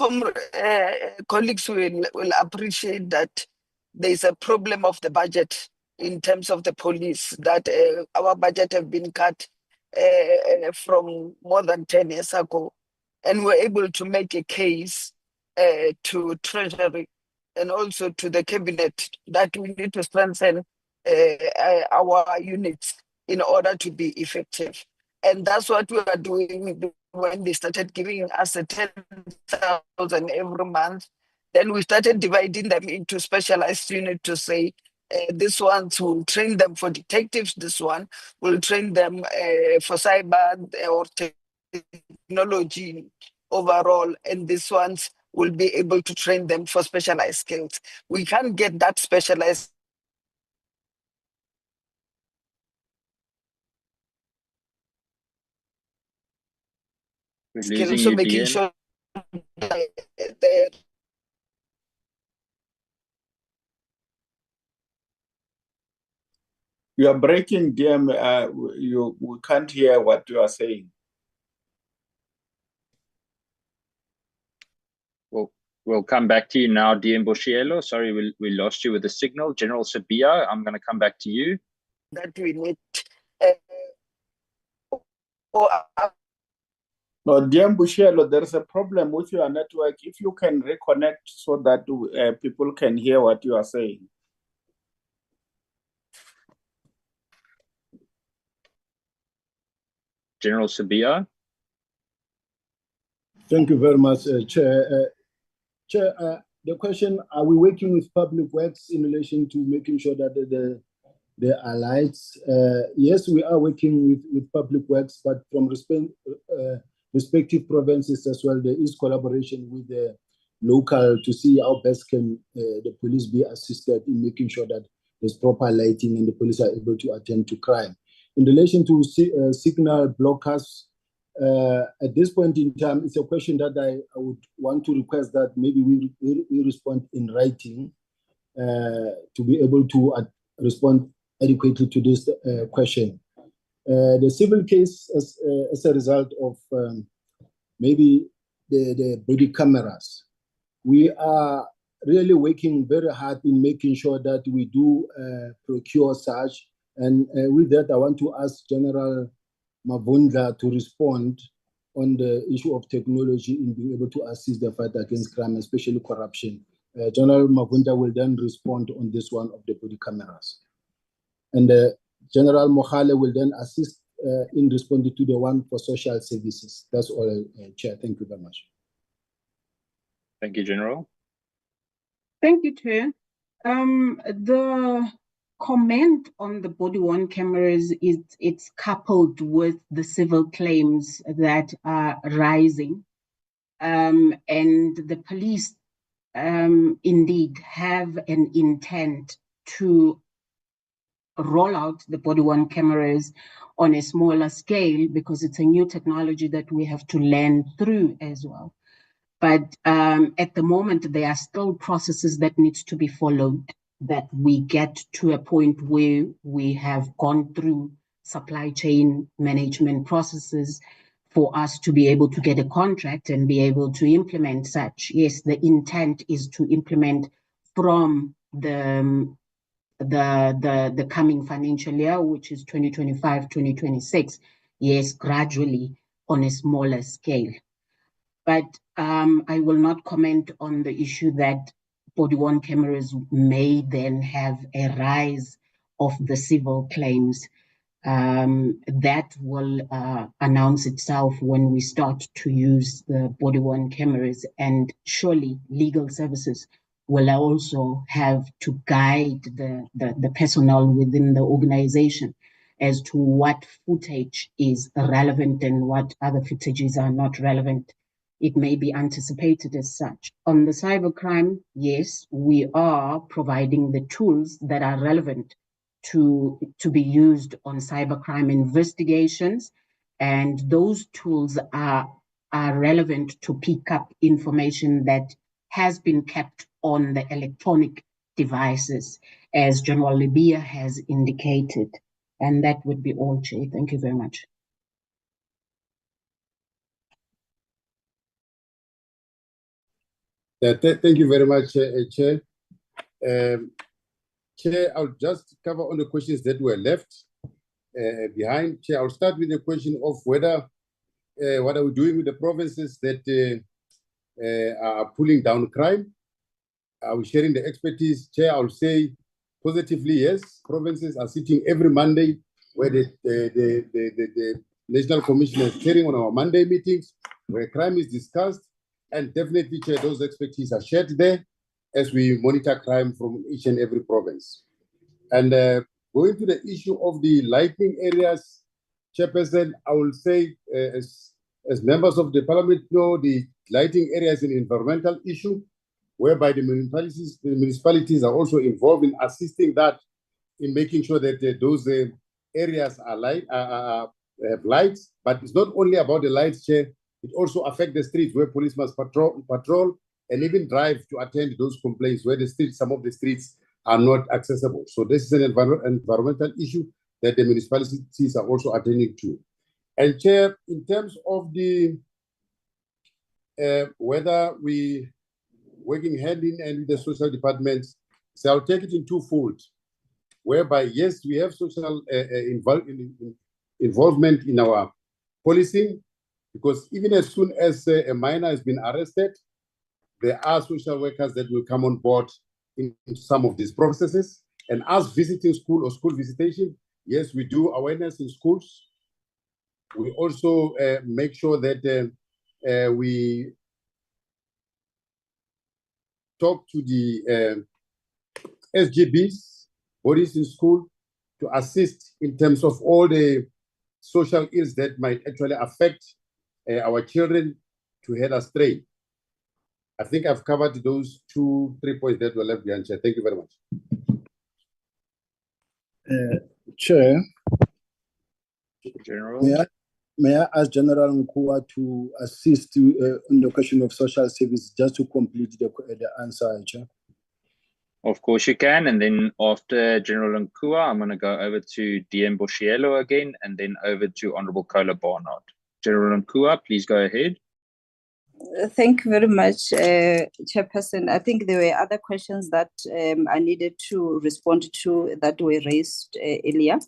colleagues will appreciate that there is a problem of the budget in terms of the police, that our budget have been cut from more than 10 years ago. and we're able to make a case to Treasury and also to the Cabinet that we need to strengthen our units in order to be effective. And that's what we are doing when they started giving us a 10,000 every month. Then we started dividing them into specialized units to say, this ones will train them for detectives, this one will train them for cyber or technology overall, and these ones will be able to train them for specialized skills. We can't get that specialized We're skills, losing so you, making Dean. sure You are breaking, DM. We can't hear what you are saying. We'll come back to you now, DM Boshielo. Sorry, we lost you with the signal. General Sabia, I'm going to come back to you. that we need. No, DM Bushielo, there is a problem with your network. If you can reconnect so that people can hear what you are saying. General Sabia. Thank you very much, Chair. Chair, the question, are we working with Public Works in relation to making sure that there are lights? Yes, we are working with Public Works, but from respective provinces as well, there is collaboration with the local to see how best can the police be assisted in making sure that there's proper lighting and the police are able to attend to crime. In relation to signal blockers, at this point in time, it's a question that I would want to request that maybe we respond in writing to be able to respond adequately to this question. The civil case as a result of maybe the body cameras, we are really working very hard in making sure that we do procure such. And with that, I want to ask General Mavundla to respond on the issue of technology in being able to assist the fight against crime, especially corruption. General Mavundla will then respond on this one of the body cameras. And General Mohale will then assist in responding to the one for social services. That's all, Chair. Thank you very much. Thank you, General. Thank you, Chair. The comment on the body-worn cameras it's coupled with the civil claims that are rising, and the police indeed have an intent to roll out the body-worn cameras on a smaller scale because it's a new technology that we have to learn through as well. But at the moment, there are still processes that need to be followed, that we get to a point where we have gone through supply chain management processes for us to be able to get a contract and be able to implement such. Yes, the intent is to implement from the coming financial year, which is 2025-2026, yes, gradually on a smaller scale. But I will not comment on the issue that body-worn cameras may then have a rise of the civil claims. That will announce itself when we start to use the body-worn cameras, and surely legal services will also have to guide the personnel within the organization as to what footage is relevant and what other footages are not relevant. It may be anticipated as such. On the cybercrime, yes, we are providing the tools that are relevant to be used on cybercrime investigations, and those tools are relevant to pick up information that has been kept on the electronic devices, as General Libia has indicated. And that would be all, Chair. Thank you very much. Thank you very much, Chair. Chair, I'll just cover all the questions that were left behind. Chair, I'll start with the question of whether what are we doing with the provinces that are pulling down crime? Are we sharing the expertise? Chair, I will say positively, yes. Provinces are sitting every Monday where the National Commission is chairing on our Monday meetings where crime is discussed. And definitely, Chair, those expertise are shared there as we monitor crime from each and every province. And going to the issue of the lighting areas, Chairperson, I will say, as members of the Parliament know, the lighting area is an environmental issue, whereby the municipalities are also involved in assisting that, in making sure that those areas are have lights. But it's not only about the lights, Chair. It also affects the streets where police must patrol and even drive to attend those complaints where some of the streets are not accessible. So this is an environmental issue that the municipalities are also attending to. And Chair, in terms of the whether we working hand in hand with the social departments, so I'll take it in twofold, whereby yes, we have social involvement in our policing, because even as soon as a minor has been arrested, there are social workers that will come on board in some of these processes. And as visiting school or school visitation, yes, we do awareness in schools. We also make sure that we talk to the SGBs, bodies in school, to assist in terms of all the social ills that might actually affect our children to head astray. I think I've covered those 2-3 points that were left behind, Chair. Thank you very much. Chair, General. May I ask General Nkua to assist on the question of social service, just to complete the answer, Chair? Of course you can. And then after General Nkua, I'm going to go over to DM Boshielo again, and then over to Honorable Kola Barnard. General Nkua, please go ahead. Thank you very much, Chairperson. I think there were other questions that I needed to respond to that were raised earlier.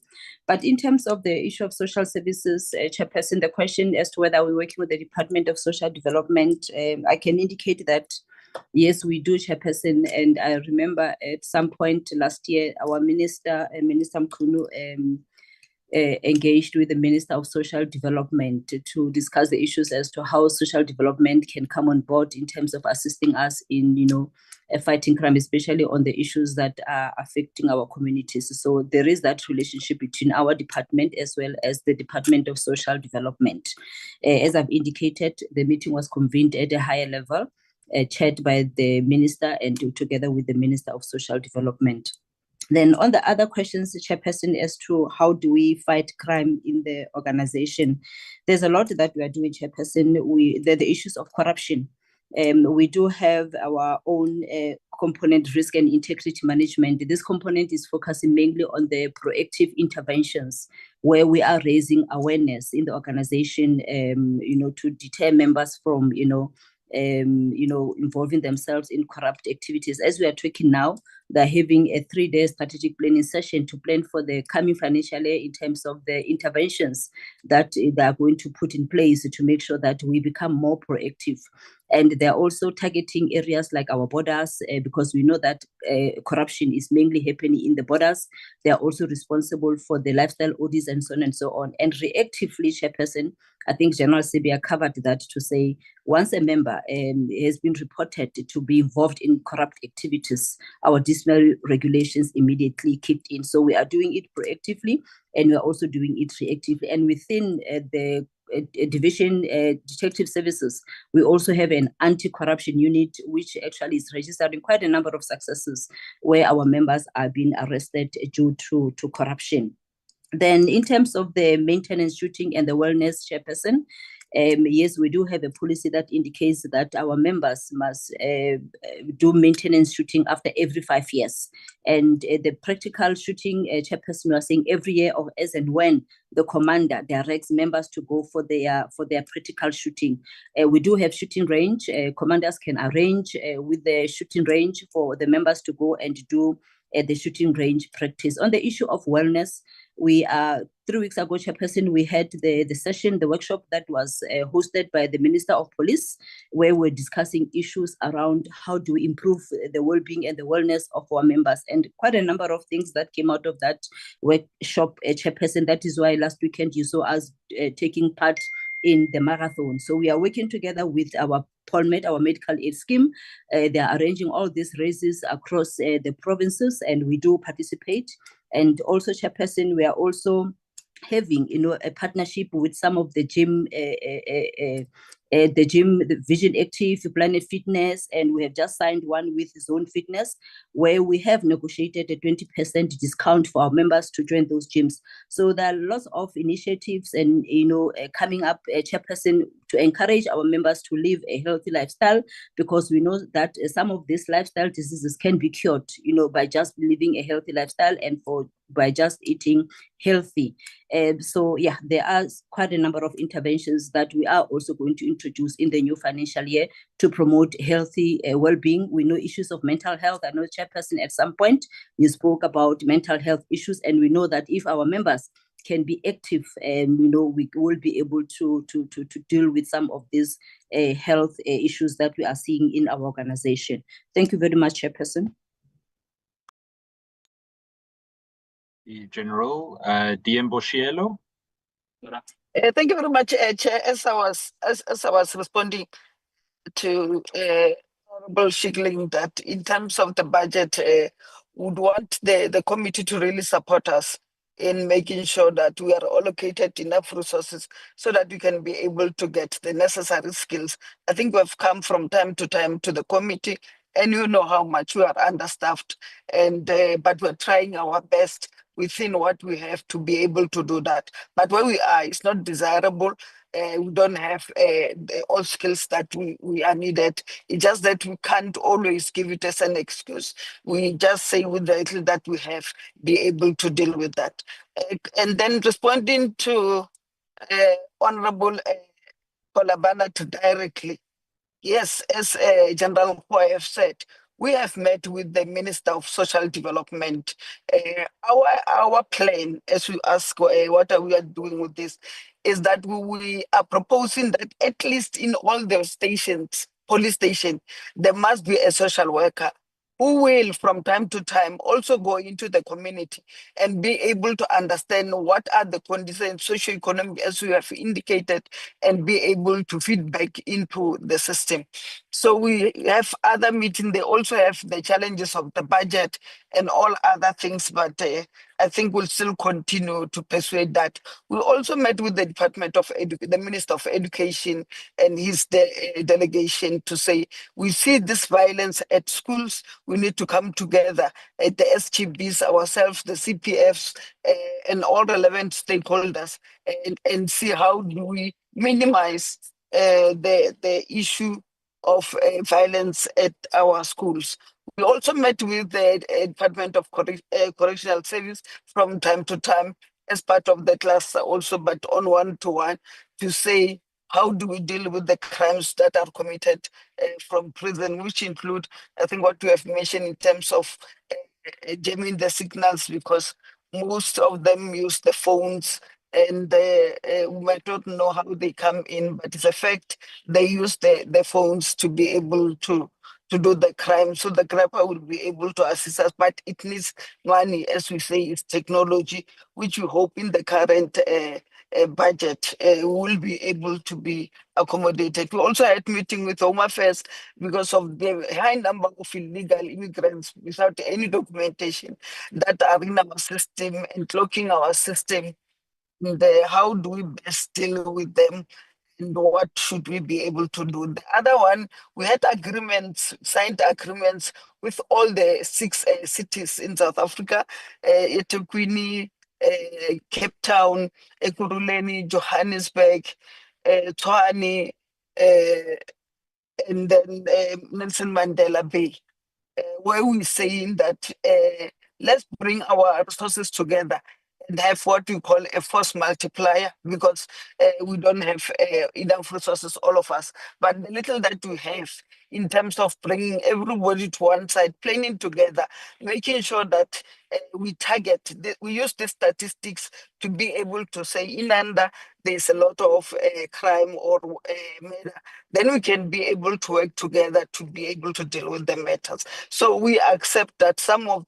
But in terms of the issue of social services, Chairperson, the question as to whether we're working with the Department of Social Development, I can indicate that yes, we do, Chairperson. And I remember at some point last year, our Minister, Minister Mkhunu, engaged with the Minister of Social Development to discuss the issues as to how social development can come on board in terms of assisting us in, fighting crime, especially on the issues that are affecting our communities. So there is that relationship between our department as well as the Department of Social Development. As I've indicated, the meeting was convened at a higher level, chaired by the Minister and together with the Minister of Social Development. Then on the other questions, Chairperson, as to how do we fight crime in the organization, there's a lot that we are doing, Chairperson. The issues of corruption. We do have our own component, risk and integrity management. This component is focusing mainly on the proactive interventions, where we are raising awareness in the organization, to deter members from, involving themselves in corrupt activities. As we are talking now, they're having a 3-day strategic planning session to plan for the coming financial year in terms of the interventions that they are going to put in place to make sure that we become more proactive. And they're also targeting areas like our borders, because we know that corruption is mainly happening in the borders. They are also responsible for the lifestyle audits and so on and so on. And reactively, Chairperson, I think General Sibia covered that to say, once a member has been reported to be involved in corrupt activities, our disciplinary regulations immediately kicked in. So we are doing it proactively, and we are also doing it reactively. And within the division detective services, we also have an anti-corruption unit, which actually is registering quite a number of successes where our members are being arrested due to corruption. Then in terms of the maintenance shooting and the wellness, Chairperson, yes, we do have a policy that indicates that our members must do maintenance shooting after every 5 years. And the practical shooting, Chairperson, we are saying every year or as and when the commander directs members to go for their practical shooting. We do have shooting range. Commanders can arrange with the shooting range for the members to go and do the shooting range practice. On the issue of wellness, We are 3 weeks ago, Chairperson, we had the session, the workshop that was hosted by the Minister of Police, where we're discussing issues around how do we improve the well-being and the wellness of our members, and quite a number of things that came out of that workshop, Chairperson. That is why last weekend you saw us taking part in the marathon. So we are working together with our POLMED, our medical aid scheme. They are arranging all these races across the provinces, and we do participate. And also, Chairperson, we are also having, a partnership with some of the gym, the Vision Active, Planet Fitness, and we have just signed one with Zone Fitness, where we have negotiated a 20% discount for our members to join those gyms. So there are lots of initiatives and, coming up, Chairperson, to encourage our members to live a healthy lifestyle, because we know that some of these lifestyle diseases can be cured, by just living a healthy lifestyle and by just eating healthy. So yeah, there are quite a number of interventions that we are also going to introduce in the new financial year to promote healthy well-being. We know issues of mental health. I know, Chairperson, at some point you spoke about mental health issues, and we know that if our members can be active, and we will be able to deal with some of these health issues that we are seeing in our organization. Thank you very much, Chairperson. The General, DM Boshielo. Thank you very much, Chair. As I was responding to Honorable Schickling, that in terms of the budget, would want the committee to really support us in making sure that we are allocated enough resources so that we can be able to get the necessary skills. I think we've come from time to time to the committee, and you know how much we are understaffed, and but we're trying our best within what we have to be able to do that. But where we are, it's not desirable. We don't have all skills that we are needed. It's just that we can't always give it as an excuse. We just say with the little that we have, be able to deal with that. And then responding to Honorable Kolabana directly. Yes, as General Poy have said, we have met with the Minister of Social Development. Our plan, as we ask what are we doing with this, is that we are proposing that at least in all the stations, police station, there must be a social worker who will from time to time also go into the community and be able to understand what are the conditions socioeconomic, as we have indicated, and be able to feed back into the system. So we have other meetings. They also have the challenges of the budget and all other things, but I think we'll still continue to persuade that. We also met with the Department of the Minister of Education and his delegation to say, we see this violence at schools, we need to come together at the SGBs, ourselves, the CPFs, and all relevant stakeholders, and see how do we minimize the issue of violence at our schools. We also met with the Department of Correctional Service from time to time as part of the cluster also, but on one-to-one, to say how do we deal with the crimes that are committed from prison, which include, I think, what we have mentioned in terms of jamming the signals, because most of them use the phones, and we might not know how they come in, but it's a fact they use the phones to be able to do the crime. So the grabber will be able to assist us, but it needs money, as we say, it's technology, which we hope in the current budget will be able to be accommodated. We also had meeting with Home Affairs because of the high number of illegal immigrants without any documentation that are in our system and clogging our system. How do we best deal with them, and what should we be able to do? The other one, we had agreements, signed agreements with all the 6 cities in South Africa, eThekwini, Cape Town, Ekurhuleni, Johannesburg, Tshwane, and then Nelson Mandela Bay, where we're saying that let's bring our resources together and have what we call a force multiplier, because we don't have enough resources, all of us. But the little that we have, in terms of bringing everybody to one side, planning together, making sure that we we use the statistics to be able to say in under there's a lot of crime or murder, then we can be able to work together to be able to deal with the matters. So we accept that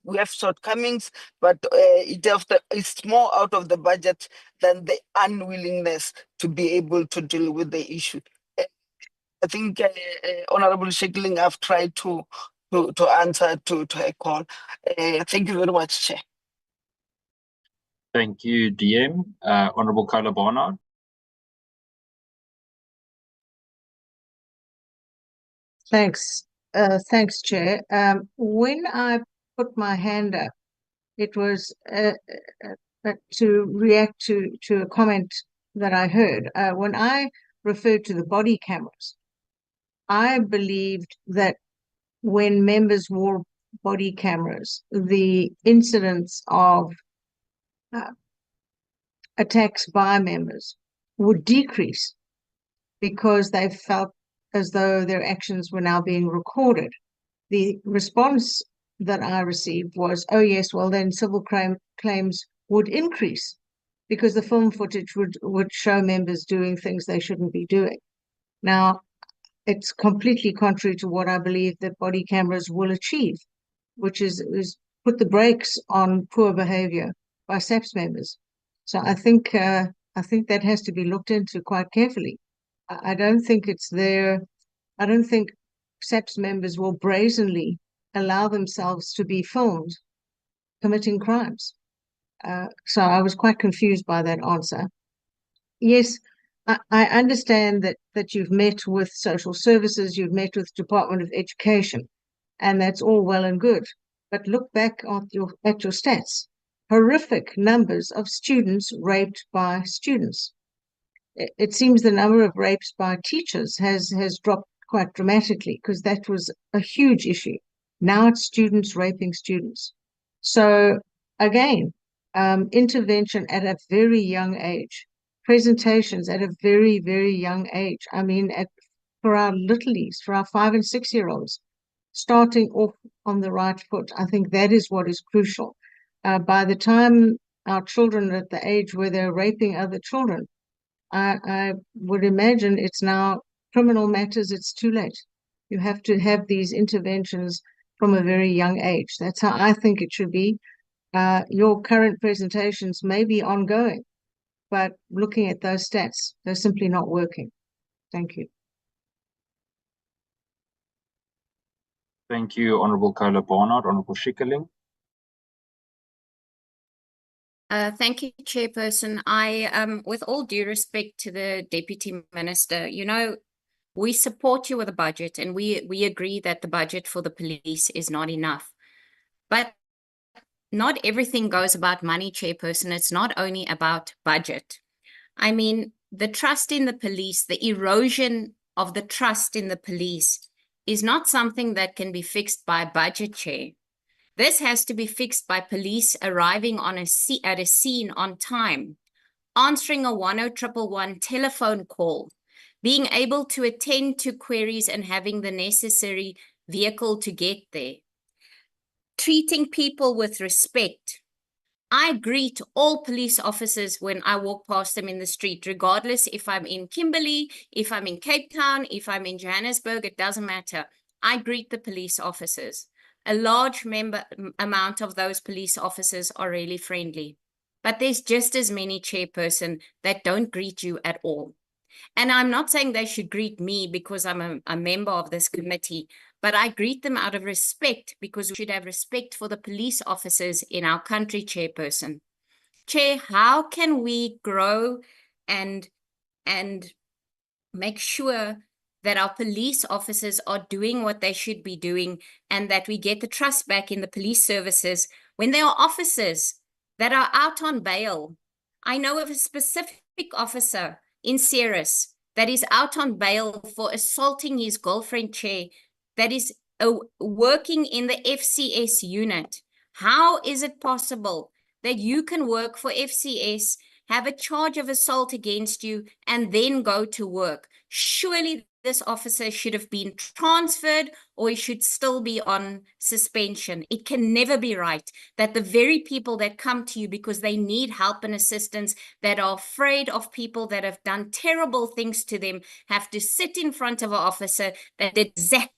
we have shortcomings, but it's more out of the budget than the unwillingness to be able to deal with the issue. I think Honorable Schickling, I've tried to answer to her call. Thank you very much, Chair. Thank you, DM. Honorable Carla Barnard. Thanks. Thanks, Chair. When I put my hand up, it was to react to a comment that I heard. When I referred to the body cameras, I believed that when members wore body cameras, the incidence of attacks by members would decrease because they felt as though their actions were now being recorded. The response that I received was, oh yes, well then civil claims would increase because the film footage would show members doing things they shouldn't be doing. Now, it's completely contrary to what I believe that body cameras will achieve, which is put the brakes on poor behavior by SAPS members. So I think that has to be looked into quite carefully. I don't think it's there. I don't think SAPS members will brazenly allow themselves to be filmed committing crimes. So I was quite confused by that answer. Yes, I understand that you've met with social services, you've met with Department of Education, and that's all well and good. But look back at your stats. Horrific numbers of students raped by students. It seems the number of rapes by teachers has dropped quite dramatically because that was a huge issue. Now it's students raping students. So again, intervention at a very young age, presentations at a very, very young age. I mean, for our littlies, for our 5 and 6 year olds, starting off on the right foot. I think that is what is crucial. By the time our children are at the age where they're raping other children, I would imagine it's now criminal matters, it's too late. You have to have these interventions from a very young age. That's how I think it should be. Your current presentations may be ongoing, but looking at those stats, they're simply not working. Thank you. Thank you, Honorable Carla Barnard. Honorable Schickling. Thank you, Chairperson. With all due respect to the Deputy Minister, we support you with a budget and we agree that the budget for the police is not enough. But not everything goes about money, Chairperson. It's not only about budget. I mean, the trust in the police, the erosion of the trust in the police is not something that can be fixed by budget, Chair. This has to be fixed by police arriving at a scene on time, answering a 10111 telephone call, being able to attend to queries and having the necessary vehicle to get there, treating people with respect. I greet all police officers when I walk past them in the street, regardless if I'm in Kimberley, if I'm in Cape Town, if I'm in Johannesburg, it doesn't matter. I greet the police officers. A large amount of those police officers are really friendly. But there's just as many, Chairperson, that don't greet you at all. And I'm not saying they should greet me because I'm a member of this committee, but I greet them out of respect because we should have respect for the police officers in our country, Chairperson. Chair, how can we grow and make sure that our police officers are doing what they should be doing and that we get the trust back in the police services when there are officers that are out on bail? I know of a specific officer in Ceres that is out on bail for assaulting his girlfriend, Chair, that is working in the FCS unit. How is it possible that you can work for FCS, have a charge of assault against you, and then go to work? Surely this officer should have been transferred or he should still be on suspension. It can never be right that the very people that come to you because they need help and assistance, that are afraid of people that have done terrible things to them, have to sit in front of an officer that did exactly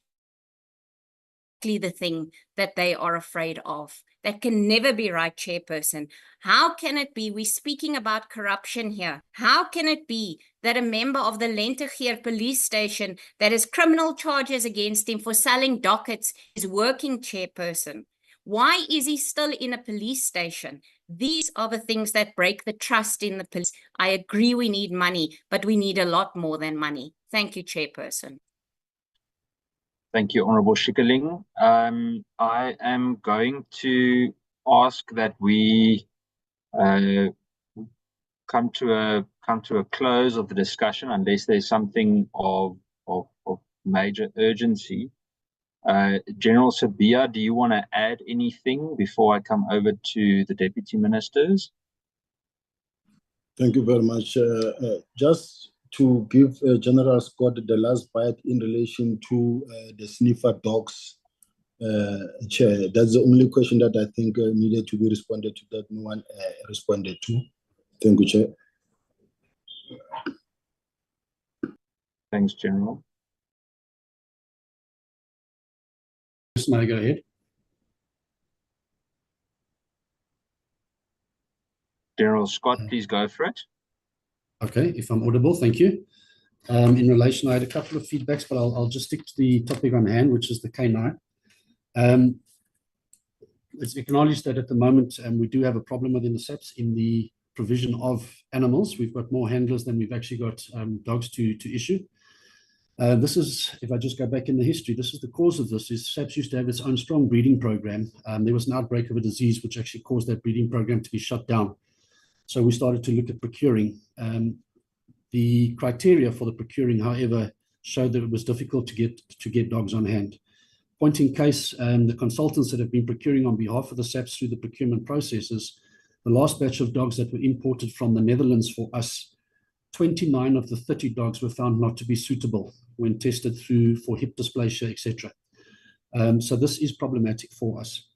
the thing that they are afraid of. That can never be right, Chairperson. How can it be, we're speaking about corruption here, how can it be that a member of the Lentegeur police station that has criminal charges against him for selling dockets is working, Chairperson? Why is he still in a police station? These are the things that break the trust in the police. I agree we need money, but we need a lot more than money. Thank you, Chairperson. Thank you, Honorable Schikkerling. I am going to ask that we come to a close of the discussion unless there's something of major urgency. General Sibiya, do you want to add anything before I come over to the Deputy Ministers? Thank you very much. Just to give General Scott the last bite in relation to the sniffer dogs, Chair, that's the only question that I think needed to be responded to that no one responded to. Thank you, Chair. Thanks, General. Yes, may I go ahead? General Scott, please go for it. Okay, if I'm audible, thank you. In relation, I had a couple of feedbacks, but I'll just stick to the topic on hand, which is the K9. It's acknowledged that at the moment we do have a problem within the SAPS in the provision of animals. We've got more handlers than we've actually got dogs to issue. This is, if I just go back in the history, this is the cause of this, is SAPS used to have its own strong breeding program. There was an outbreak of a disease which actually caused that breeding program to be shut down. So we started to look at procuring. The criteria for the procuring, however, showed that it was difficult to get dogs on hand. Point in case, the consultants that have been procuring on behalf of the SAPS through the procurement processes, the last batch of dogs that were imported from the Netherlands for us, 29 of the 30 dogs were found not to be suitable when tested through for hip dysplasia, etc. So this is problematic for us.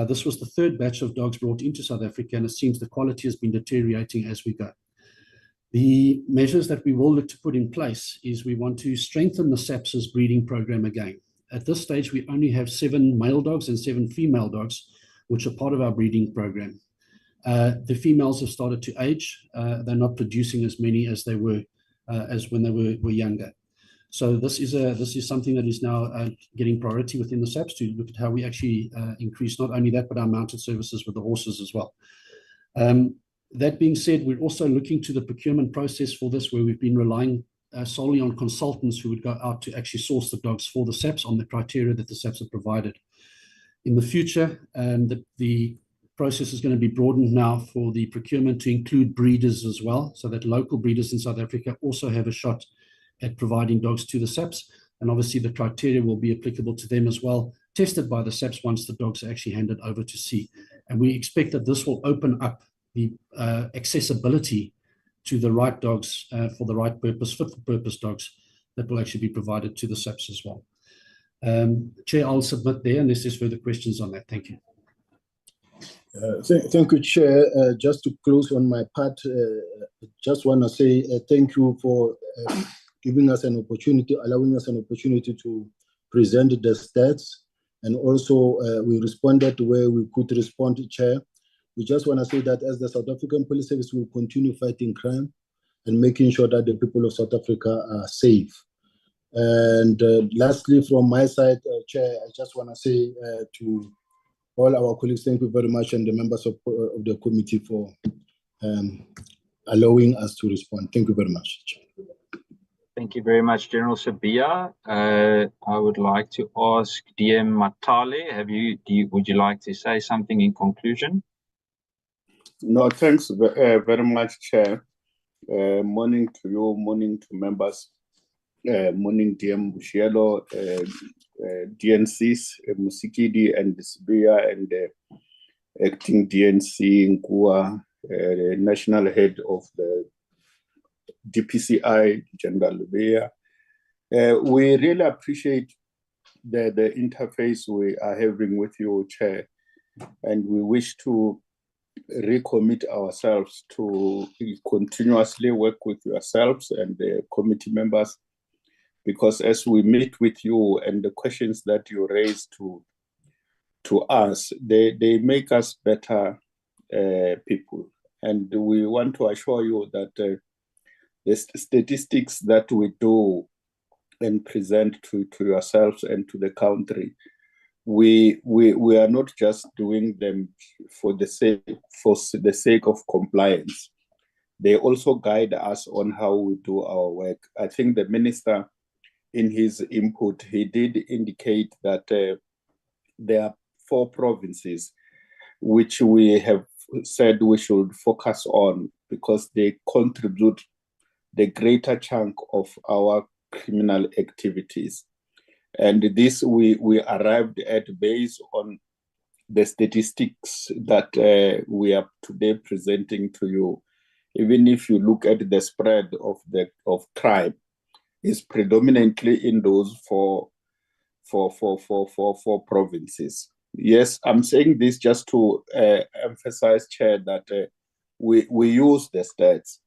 This was the third batch of dogs brought into South Africa, and it seems the quality has been deteriorating as we go. The measures that we will look to put in place is we want to strengthen the SAPS's breeding program again. At this stage, we only have 7 male dogs and 7 female dogs, which are part of our breeding program. The females have started to age. They're not producing as many as they were as when they were younger. So this is something that is now getting priority within the SAPS to look at how we actually increase not only that, but our mounted services with the horses as well. That being said, we're also looking to the procurement process for this, where we've been relying solely on consultants who would go out to actually source the dogs for the SAPS on the criteria that the SAPS have provided. In the future, the process is going to be broadened now for the procurement to include breeders as well, so that local breeders in South Africa also have a shot at providing dogs to the SAPS. And obviously the criteria will be applicable to them as well, tested by the SAPS once the dogs are actually handed over to sea. And we expect that this will open up the accessibility to the right dogs for the right purpose, fit for purpose dogs that will actually be provided to the SAPS as well. Chair, I'll submit there unless there's further questions on that. Thank you. Thank you, Chair. Just to close on my part, just want to say thank you for giving us an opportunity, allowing us an opportunity to present the stats. And also we responded where we could respond, Chair. We just want to say that as the South African Police Service will continue fighting crime and making sure that the people of South Africa are safe. And lastly, from my side, Chair, I just want to say to all our colleagues, thank you very much, and the members of the committee for allowing us to respond. Thank you very much, Chair. Thank you very much, General Sibiya. I would like to ask DM Matale, would you like to say something in conclusion? No, thanks very much, Chair. Morning to you, morning to members. Morning, DM Bushielo, DNCs, Musikidi and Sibiya, and acting DNC Nkua, the national head of the DPCI, General Lubea, We really appreciate the interface we are having with you, Chair, and we wish to recommit ourselves to continuously work with yourselves and the committee members, because as we meet with you and the questions that you raise to us, they make us better people. And we want to assure you that the statistics that we do and present to yourselves and to the country, we are not just doing them for the sake of compliance. They also guide us on how we do our work. I think the minister, in his input, he did indicate that there are 4 provinces which we have said we should focus on because they contribute the greater chunk of our criminal activities. And this we arrived at based on the statistics that we are today presenting to you. Even if you look at the spread of crime, is predominantly in those four provinces. Yes, I'm saying this just to emphasize, Chair, that we use the stats.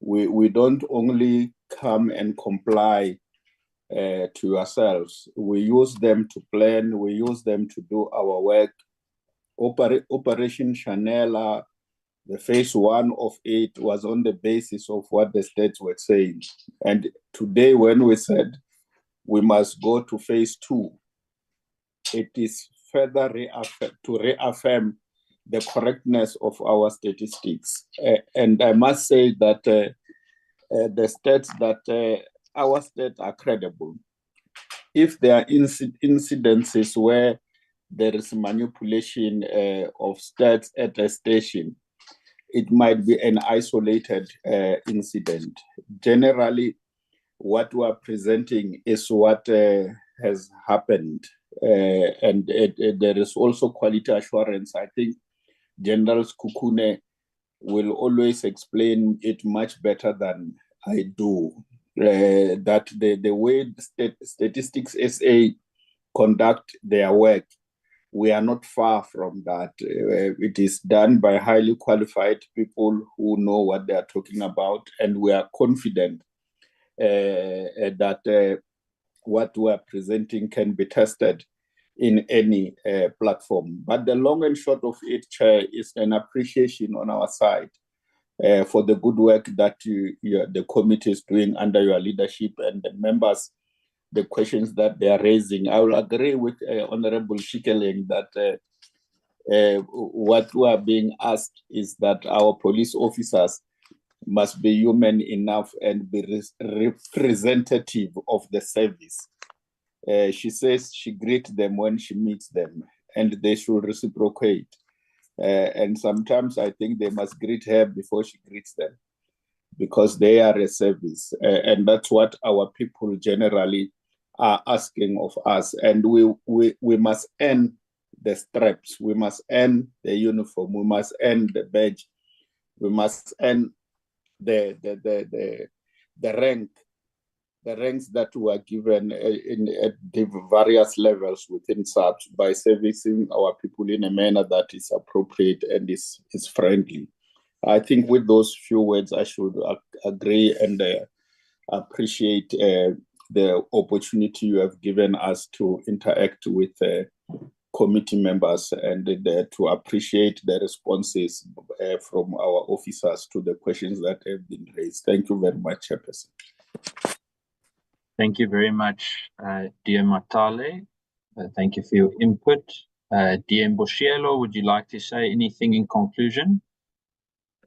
We don't only come and comply to yourselves. We use them to plan, we use them to do our work. Operation Chanela, the phase 1 of it was on the basis of what the states were saying. And today when we said we must go to phase 2, it is further to reaffirm the correctness of our statistics. And I must say that the stats that our stats are credible. If there are incidences where there is manipulation of stats at a station, it might be an isolated incident. Generally, what we are presenting is what has happened. And there is also quality assurance. I think General Kukune will always explain it much better than I do. That the way Statistics SA conduct their work, we are not far from that. It is done by highly qualified people who know what they are talking about, and we are confident that what we are presenting can be tested in any platform. But the long and short of it, Chair, is an appreciation on our side for the good work that the committee is doing under your leadership and the members, the questions that they are raising. I will agree with Honorable Shikeling that what we are being asked is that our police officers must be human enough and be representative of the service. She says she greets them when she meets them, and they should reciprocate. And sometimes I think they must greet her before she greets them, because they are a service. And that's what our people generally are asking of us. And we must earn the straps, we must earn the uniform, we must earn the badge, we must earn the ranks that were given at the various levels within SAPS by servicing our people in a manner that is appropriate and is friendly. I think with those few words, I should agree and appreciate the opportunity you have given us to interact with committee members and to appreciate the responses from our officers to the questions that have been raised. Thank you very much, Chairperson. Thank you very much, dear Matale. Thank you for your input. Dear Mboshielo, would you like to say anything in conclusion?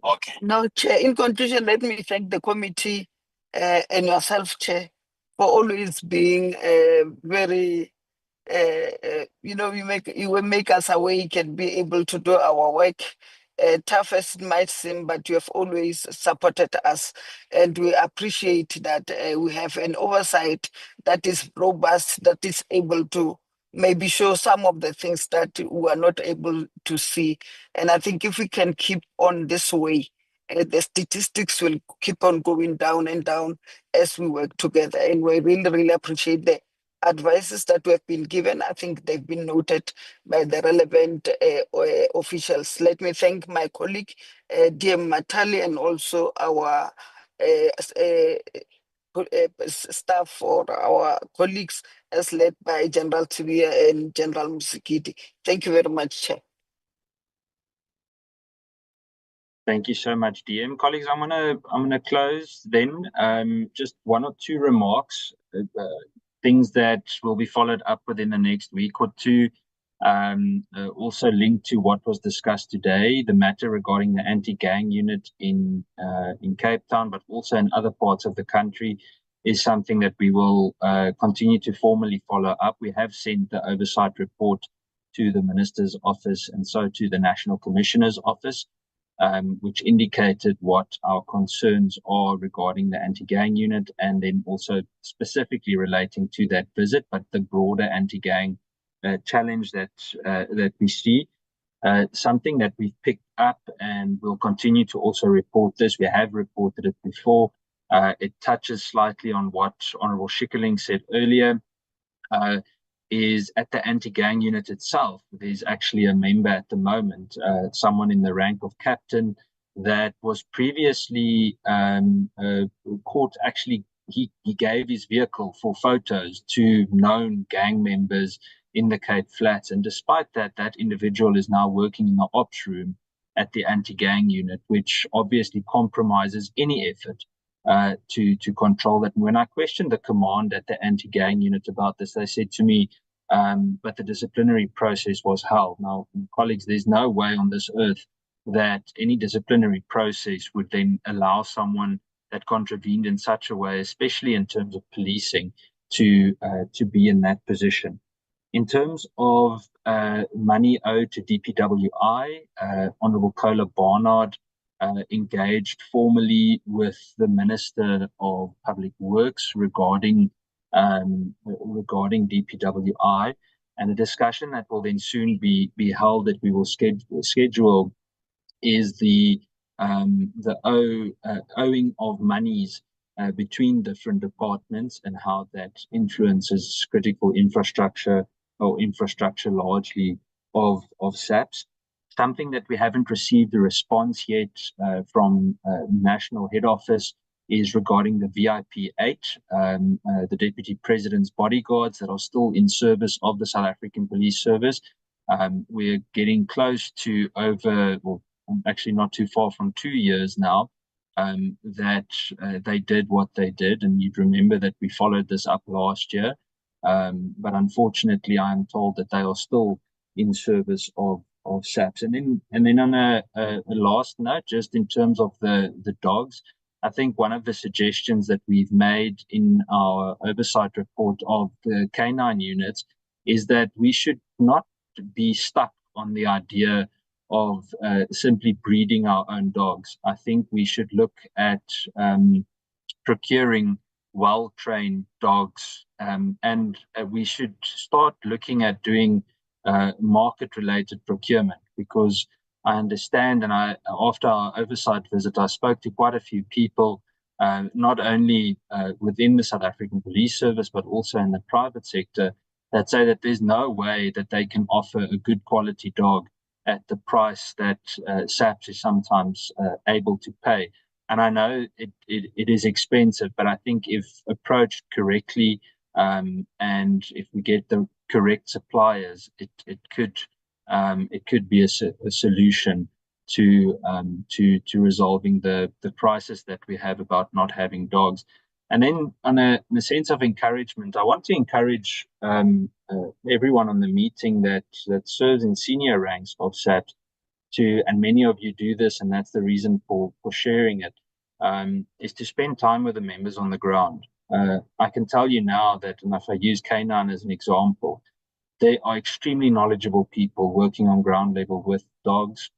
Okay. No, Chair, in conclusion, let me thank the committee and yourself, Chair, for always being very, you will make us awake and be able to do our work. Tough as it might seem, but you have always supported us, and we appreciate that we have an oversight that is robust, that is able to maybe show some of the things that we are not able to see. And I think if we can keep on this way, the statistics will keep on going down and down as we work together. And we really, really appreciate the advices that we have been given. I think they've been noted by the relevant officials. Let me thank my colleague, DM Matali, and also our staff or our colleagues as led by General Tibia and General Musikiti. Thank you very much, Chair. Thank you so much, DM. Colleagues, I'm gonna close then. Just one or two remarks, things that will be followed up within the next week or two. Also linked to what was discussed today, the matter regarding the anti-gang unit in Cape Town, but also in other parts of the country, is something that we will continue to formally follow up. We have sent the oversight report to the Minister's office and so to the National Commissioner's office, which indicated what our concerns are regarding the anti-gang unit, and then also specifically relating to that visit, but the broader anti-gang challenge that we see. Something that we've picked up and will continue to also report this. We have reported it before. It touches slightly on what Honorable Schikkerling said earlier. Is at the anti-gang unit itself, there's actually a member at the moment, someone in the rank of captain, that was previously caught. Actually, he gave his vehicle for photos to known gang members in the Cape Flats, and despite that, that individual is now working in the ops room at the anti-gang unit, which obviously compromises any effort to control that. And when I questioned the command at the anti-gang unit about this, they said to me, but the disciplinary process was held. Now, colleagues, there's no way on this earth that any disciplinary process would then allow someone that contravened in such a way, especially in terms of policing, to be in that position. In terms of money owed to DPWI, Honorable Kola Barnard engaged formally with the Minister of Public Works regarding DPWI, and a discussion that will then soon be held, that we will schedule, is the owing of monies between different departments and how that influences critical infrastructure or infrastructure largely of SAPS. Something that we haven't received a response yet from National Head Office is regarding the VIP-8, the Deputy President's bodyguards that are still in service of the South African Police Service. We're getting close to actually not too far from 2 years now, that they did what they did. And you'd remember that we followed this up last year. But unfortunately, I am told that they are still in service of SAPS. And then on a last note, just in terms of the dogs, I think one of the suggestions that we've made in our oversight report of the canine units is that we should not be stuck on the idea of simply breeding our own dogs. I think we should look at procuring well-trained dogs, and we should start looking at doing market-related procurement, because I understand, and after our oversight visit, I spoke to quite a few people, not only within the South African Police Service, but also in the private sector, that say that there's no way that they can offer a good quality dog at the price that SAPS is sometimes able to pay. And I know it is expensive, but I think if approached correctly, and if we get the correct suppliers, it could be a solution to resolving the crisis that we have about not having dogs. And then, in a sense of encouragement, I want to encourage everyone on the meeting that serves in senior ranks of SAPS and many of you do this, and that's the reason for sharing it, is to spend time with the members on the ground. I can tell you now that, and if I use K9 as an example, they are extremely knowledgeable people working on ground level with dogs,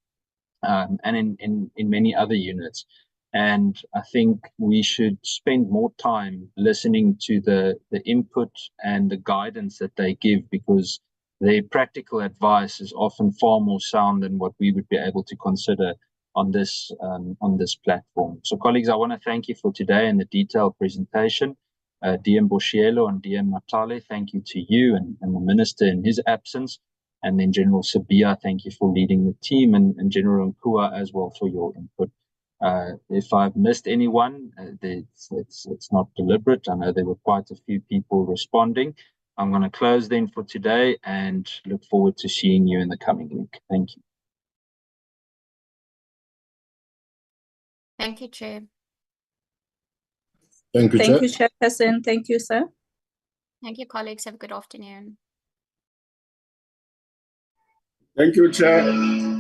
and in many other units. And I think we should spend more time listening to the input and the guidance that they give, because their practical advice is often far more sound than what we would be able to consider on this platform. So colleagues, I want to thank you for today and the detailed presentation. DM Boshielo and DM Matale, thank you to you and the Minister in his absence. And then General Sabia, thank you for leading the team, and General Nkua as well for your input. If I've missed anyone, it's not deliberate. I know there were quite a few people responding. I'm going to close then for today and look forward to seeing you in the coming week. Thank you. Thank you, Chair. Thank you, Thank Chair. you, Chairperson. Thank you, sir. Thank you, colleagues. Have a good afternoon. Thank you, Chair.